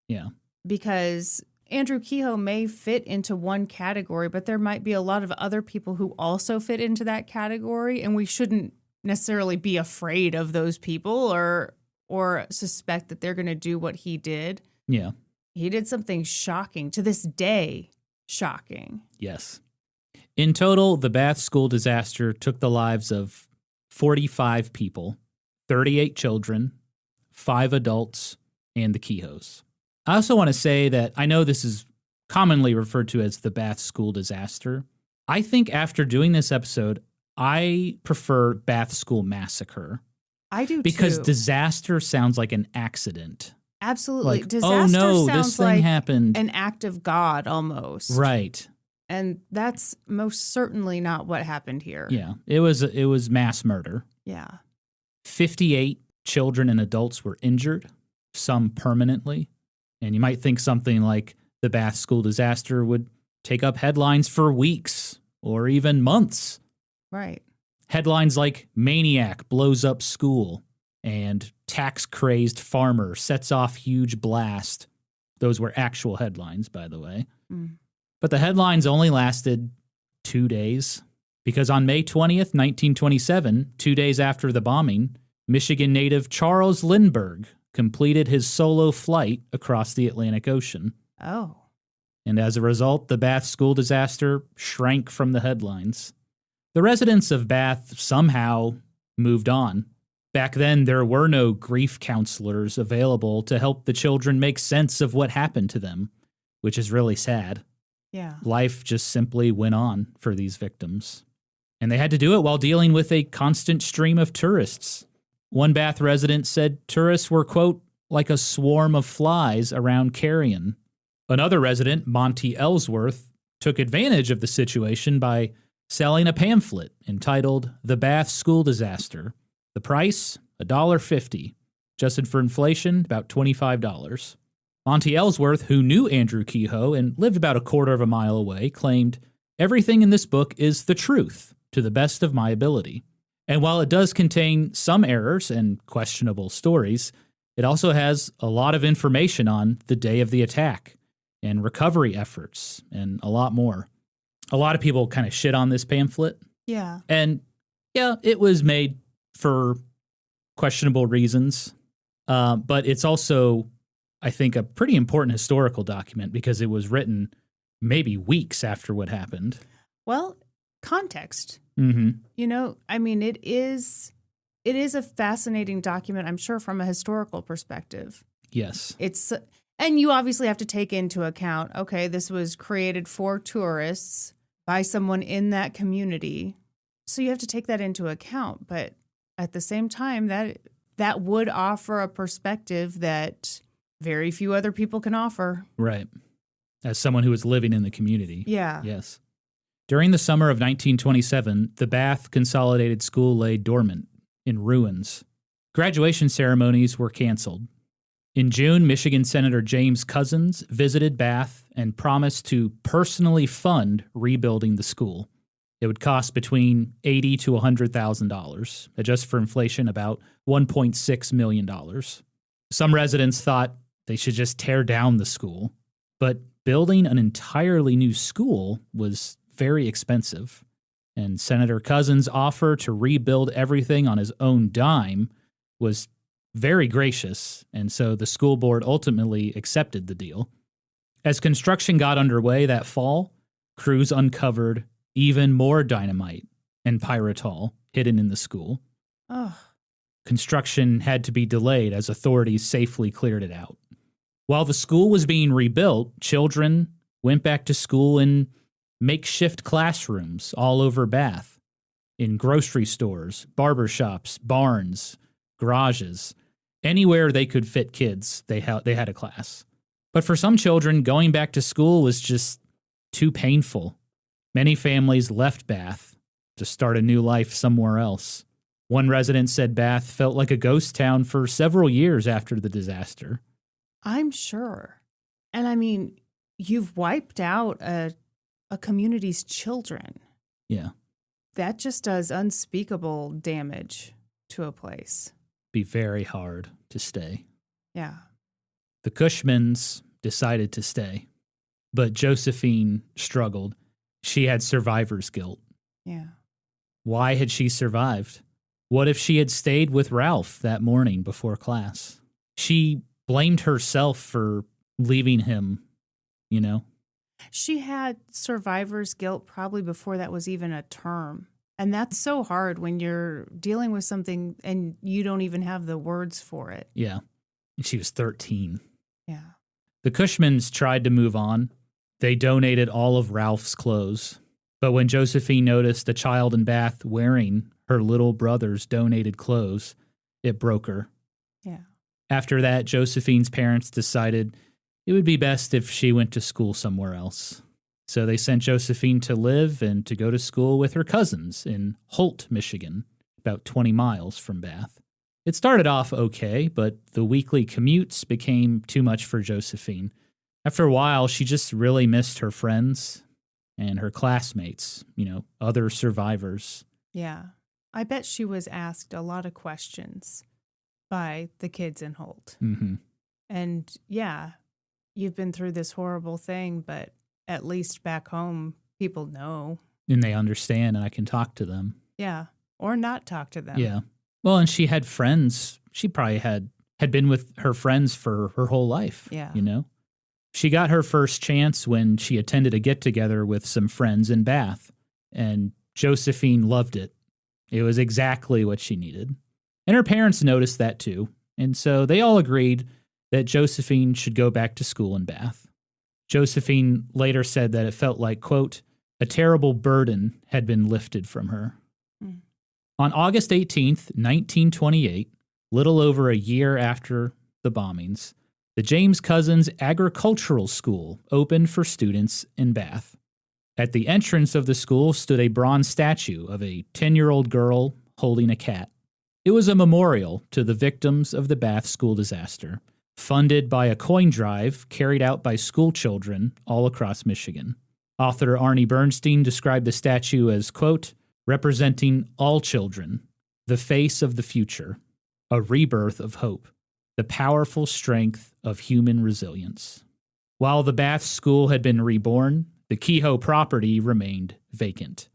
Yeah. Because Andrew Kehoe may fit into one category, but there might be a lot of other people who also fit into that category, and we shouldn't necessarily be afraid of those people or suspect that they're going to do what he did. Yeah. He did something shocking, to this day, shocking. Yes. In total, the Bath school disaster took the lives of 45 people, 38 children, 5 adults, and the Kehoes. I also want to say that I know this is commonly referred to as the Bath school disaster. I think after doing this episode, I prefer Bath School Massacre. I do because too. Disaster sounds like an accident. Absolutely. Disaster oh no, sounds this thing like happened. an act of God almost. Right. And that's most certainly not what happened here. Yeah. It was mass murder. Yeah. 58 children and adults were injured, some permanently. And you might think something like the Bath school disaster would take up headlines for weeks or even months. Right. Headlines like Maniac blows up school and tax-crazed farmer sets off huge blast. Those were actual headlines, by the way. Mm. But the headlines only lasted 2 days because on May 20th, 1927, 2 days after the bombing, Michigan native Charles Lindbergh completed his solo flight across the Atlantic Ocean. Oh. And as a result, the Bath school disaster shrank from the headlines. The residents of Bath somehow moved on. Back then, there were no grief counselors available to help the children make sense of what happened to them, which is really sad. Yeah. Life just simply went on for these victims. And they had to do it while dealing with a constant stream of tourists. One Bath resident said tourists were, quote, like a swarm of flies around carrion. Another resident, Monty Ellsworth, took advantage of the situation by selling a pamphlet entitled The Bath School Disaster. The price, $1.50. Adjusted for inflation, about $25. Monty Ellsworth, who knew Andrew Kehoe and lived about a quarter of a mile away, claimed, "Everything in this book is the truth, to the best of my ability. And while it does contain some errors and questionable stories, it also has a lot of information on the day of the attack and recovery efforts and a lot more." A lot of people kind of shit on this pamphlet. Yeah. And yeah, it was made for questionable reasons. But it's also, I think, a pretty important historical document because it was written maybe weeks after what happened. Well, context. Mm-hmm. You know, I mean, it is a fascinating document, I'm sure, from a historical perspective. Yes. And you obviously have to take into account, okay, this was created for tourists by someone in that community. So you have to take that into account. But at the same time, that would offer a perspective that very few other people can offer. Right. As someone who was living in the community. Yeah. Yes. During the summer of 1927, the Bath Consolidated School lay dormant, in ruins. Graduation ceremonies were canceled. In June, Michigan Senator James Couzens visited Bath and promised to personally fund rebuilding the school. It would cost between $80,000 to $100,000, adjusted for inflation, about $1.6 million. Some residents thought they should just tear down the school, but building an entirely new school was very expensive, and Senator Couzens' offer to rebuild everything on his own dime was very gracious, and so the school board ultimately accepted the deal. As construction got underway that fall, crews uncovered even more dynamite and pyritol hidden in the school. Oh. Construction had to be delayed as authorities safely cleared it out. While the school was being rebuilt, children went back to school in makeshift classrooms all over Bath, in grocery stores, barber shops, barns, garages. Anywhere they could fit kids, they had a class. But for some children, going back to school was just too painful. Many families left Bath to start a new life somewhere else. One resident said Bath felt like a ghost town for several years after the disaster. I'm sure. And I mean, you've wiped out a community's children. Yeah. That just does unspeakable damage to a place. Be very hard to stay. Yeah. The Cushmans decided to stay, but Josephine struggled. She had survivor's guilt. Yeah. Why had she survived? What if she had stayed with Ralph that morning before class? She blamed herself for leaving him, you know? She had survivor's guilt probably before that was even a term. And that's so hard when you're dealing with something and you don't even have the words for it. Yeah. And she was 13. Yeah. The Cushmans tried to move on. They donated all of Ralph's clothes. But when Josephine noticed a child in Bath wearing her little brother's donated clothes, it broke her. Yeah. After that, Josephine's parents decided it would be best if she went to school somewhere else. So they sent Josephine to live and to go to school with her cousins in Holt, Michigan, about 20 miles from Bath. It started off okay, but the weekly commutes became too much for Josephine. After a while, she just really missed her friends and her classmates, other survivors. Yeah. I bet she was asked a lot of questions by the kids in Holt. Mm-hmm. And yeah, you've been through this horrible thing, but at least back home, people know. And they understand, and I can talk to them. Yeah. Or not talk to them. Yeah. Well, and she had friends. She probably had been with her friends for her whole life. Yeah. You know? She got her first chance when she attended a get-together with some friends in Bath, and Josephine loved it. It was exactly what she needed. And her parents noticed that too, and so they all agreed that Josephine should go back to school in Bath. Josephine later said that it felt like, quote, a terrible burden had been lifted from her. Mm. On August 18th, 1928, little over a year after the bombings, the James Cousins Agricultural School opened for students in Bath. At the entrance of the school stood a bronze statue of a 10-year-old girl holding a cat. It was a memorial to the victims of the Bath school disaster, funded by a coin drive carried out by school children all across Michigan. Author Arnie Bernstein described the statue as, quote, representing all children, the face of the future, a rebirth of hope, the powerful strength of human resilience. While the Bath School had been reborn, the Kehoe property remained vacant.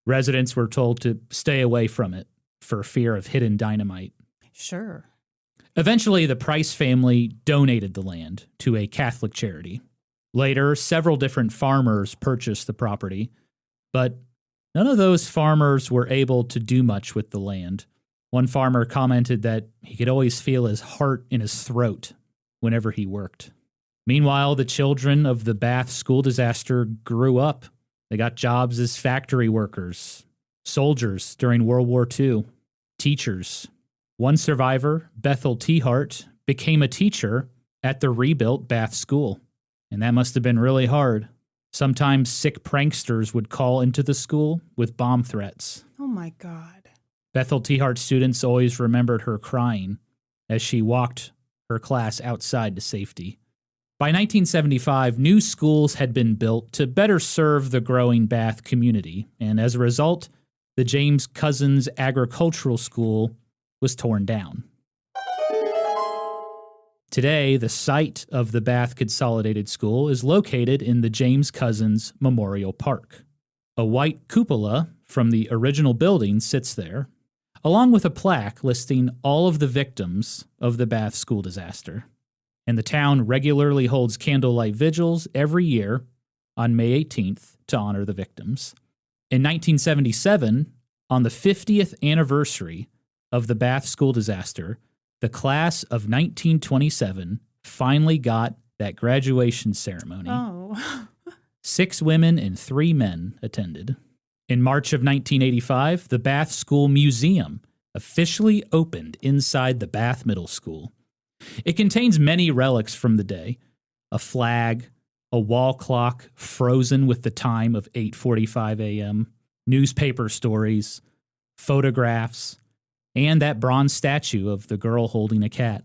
Residents were told to stay away from it for fear of hidden dynamite. Sure. Eventually, the Price family donated the land to a Catholic charity. Later, several different farmers purchased the property, but none of those farmers were able to do much with the land. One farmer commented that he could always feel his heart in his throat whenever he worked. Meanwhile, the children of the Bath school disaster grew up. They got jobs as factory workers, soldiers during World War II, teachers. One survivor, Bethel T. Hart, became a teacher at the rebuilt Bath School. And that must have been really hard. Sometimes sick pranksters would call into the school with bomb threats. Oh my God. Bethel T. Hart students always remembered her crying as she walked her class outside to safety. By 1975, new schools had been built to better serve the growing Bath community, and as a result, the James Cousins Agricultural School was torn down. Today, the site of the Bath Consolidated School is located in the James Cousins Memorial Park. A white cupola from the original building sits there, along with a plaque listing all of the victims of the Bath school disaster. And the town regularly holds candlelight vigils every year on May 18th to honor the victims. In 1977, on the 50th anniversary of the Bath school disaster, the class of 1927 finally got that graduation ceremony. Oh. 6 women and 3 men attended. In March of 1985, the Bath School Museum officially opened inside the Bath Middle School. It contains many relics from the day: a flag, a wall clock frozen with the time of 8:45 a.m., newspaper stories, photographs, and that bronze statue of the girl holding a cat.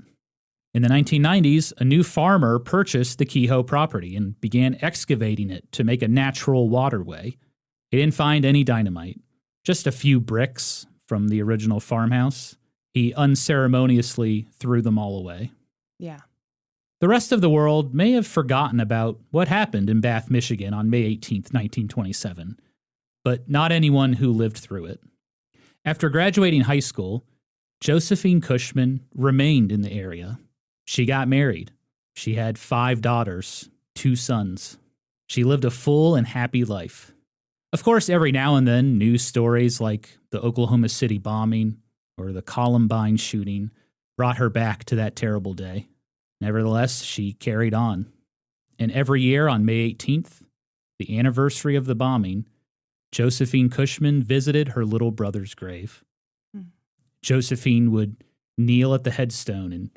In the 1990s, a new farmer purchased the Kehoe property and began excavating it to make a natural waterway. He didn't find any dynamite, just a few bricks from the original farmhouse. He unceremoniously threw them all away. Yeah. The rest of the world may have forgotten about what happened in Bath, Michigan on May 18th, 1927, but not anyone who lived through it. After graduating high school, Josephine Cushman remained in the area. She got married. She had 5 daughters, 2 sons. She lived a full and happy life. Of course, every now and then, news stories like the Oklahoma City bombing or the Columbine shooting brought her back to that terrible day. Nevertheless, she carried on. And every year on May 18th, the anniversary of the bombing, Josephine Cushman visited her little brother's grave. Josephine would kneel at the headstone and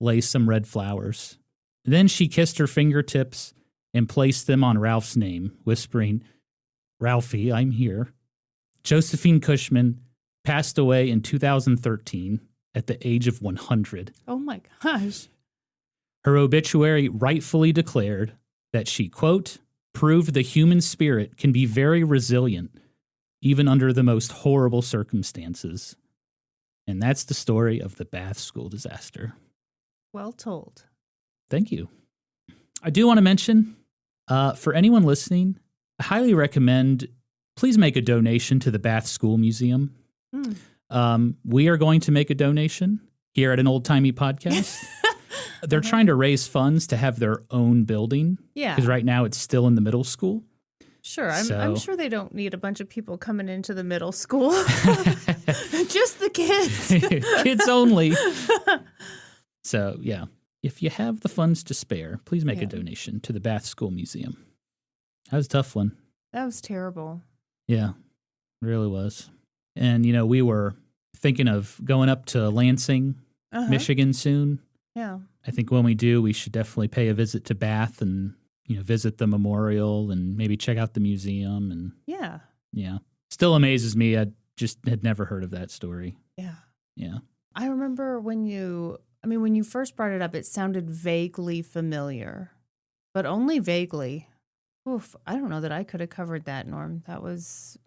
lay some red flowers. Then she kissed her fingertips and placed them on Ralph's name, whispering, "Ralphie, I'm here." Josephine Cushman passed away in 2013 at the age of 100. Oh my gosh. Her obituary rightfully declared that she, quote, proved the human spirit can be very resilient, even under the most horrible circumstances. And that's the story of the Bath school disaster. Well told. Thank you. I do want to mention, for anyone listening, I highly recommend please make a donation to the Bath School Museum. We are going to make a donation here at An Old Timey Podcast. They're trying to raise funds to have their own building. Yeah. Because right now it's still in the middle school. Sure. I'm sure they don't need a bunch of people coming into the middle school. Just the kids. Kids only. So, yeah. If you have the funds to spare, please make a donation to the Bath School Museum. That was a tough one. That was terrible. Yeah, it really was. And, we were thinking of going up to Lansing, Michigan soon. Yeah. I think when we do, we should definitely pay a visit to Bath and, visit the memorial and maybe check out the museum. And yeah. Still amazes me. I just had never heard of that story. Yeah. Yeah. I remember when you first brought it up, it sounded vaguely familiar, but only vaguely. Oof, I don't know that I could have covered that, Norm. That was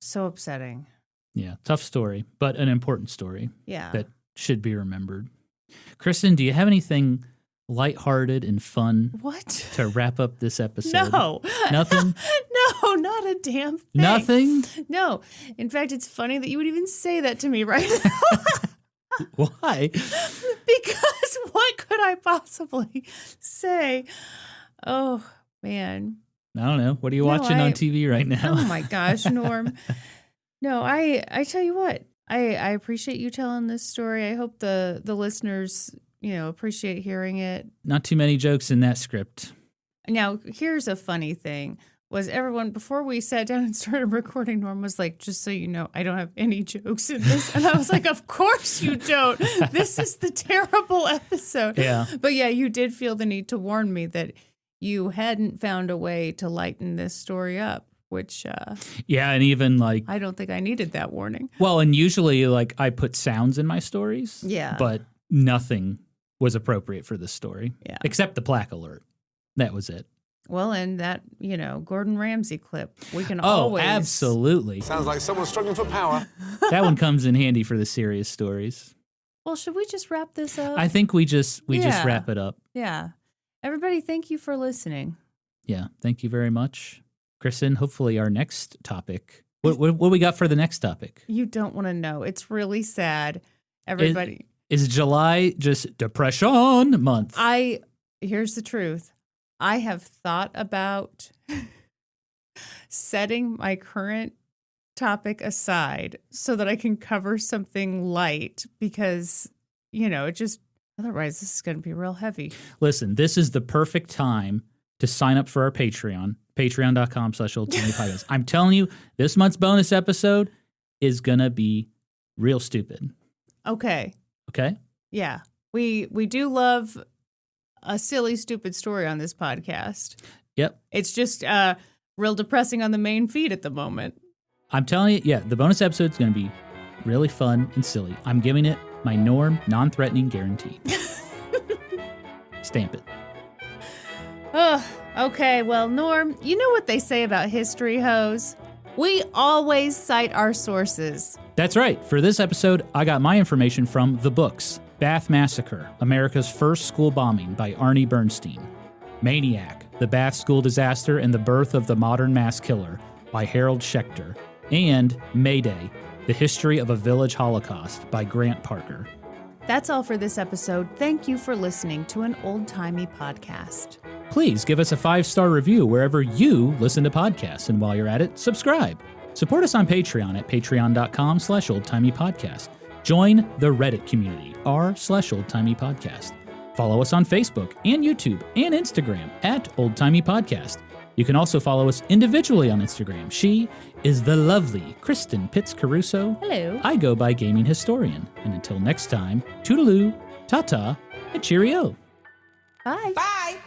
so upsetting. Yeah, tough story, but an important story. Yeah. That should be remembered. Kristen, do you have anything lighthearted and fun to wrap up this episode? No. Nothing? No, not a damn thing. Nothing? No. In fact, it's funny that you would even say that to me right now. Why? Because what could I possibly say? Oh, man. I don't know. What are you watching on TV right now? Oh, my gosh, Norm. No, I tell you what. I appreciate you telling this story. I hope the listeners, appreciate hearing it. Not too many jokes in that script. Now, here's a funny thing. Was everyone, before we sat down and started recording, Norm was like, just so you know, I don't have any jokes in this. And I was like, of course you don't. This is the terrible episode. Yeah. But yeah, you did feel the need to warn me that you hadn't found a way to lighten this story up, which... yeah, and even I don't think I needed that warning. Well, and usually I put sounds in my stories. Yeah. But nothing was appropriate for this story. Yeah. Except the plaque alert. That was it. Well, and that, Gordon Ramsay clip, we can always... Oh, absolutely. Sounds like someone's struggling for power. That one comes in handy for the serious stories. Well, should we just wrap this up? I think we just wrap it up. Yeah. Everybody, thank you for listening. Yeah, thank you very much. Kristen, hopefully our next topic... What we got for the next topic? You don't want to know. It's really sad. Everybody... Is July just Depression month? Here's the truth. I have thought about setting my current topic aside so that I can cover something light because, otherwise this is going to be real heavy. Listen, this is the perfect time to sign up for our Patreon, patreon.com/oldtimeypodcast. I'm telling you, this month's bonus episode is going to be real stupid. Okay. Okay? Yeah. We do love a silly, stupid story on this podcast. Yep. It's just real depressing on the main feed at the moment. I'm telling you, yeah, the bonus episode is going to be really fun and silly. I'm giving it my Norm non-threatening guarantee. Stamp it. Ugh. Okay, well, Norm, you know what they say about history, hoes? We always cite our sources. That's right. For this episode, I got my information from the books. Bath Massacre, America's First School Bombing by Arnie Bernstein. Maniac, The Bath School Disaster and the Birth of the Modern Mass Killer by Harold Schechter. And Mayday, The History of a Village Holocaust by Grant Parker. That's all for this episode. Thank you for listening to An Old Timey Podcast. Please give us a 5-star review wherever you listen to podcasts. And while you're at it, subscribe. Support us on Patreon at patreon.com/oldtimeypodcast. Join the Reddit community, r/oldtimeypodcast. Follow us on Facebook and YouTube and Instagram at Old Timey Podcast. You can also follow us individually on Instagram. She is the lovely Kristen Pitts Caruso. Hello. I go by Gaming Historian. And until next time, toodaloo, ta-ta, and cheerio. Bye. Bye.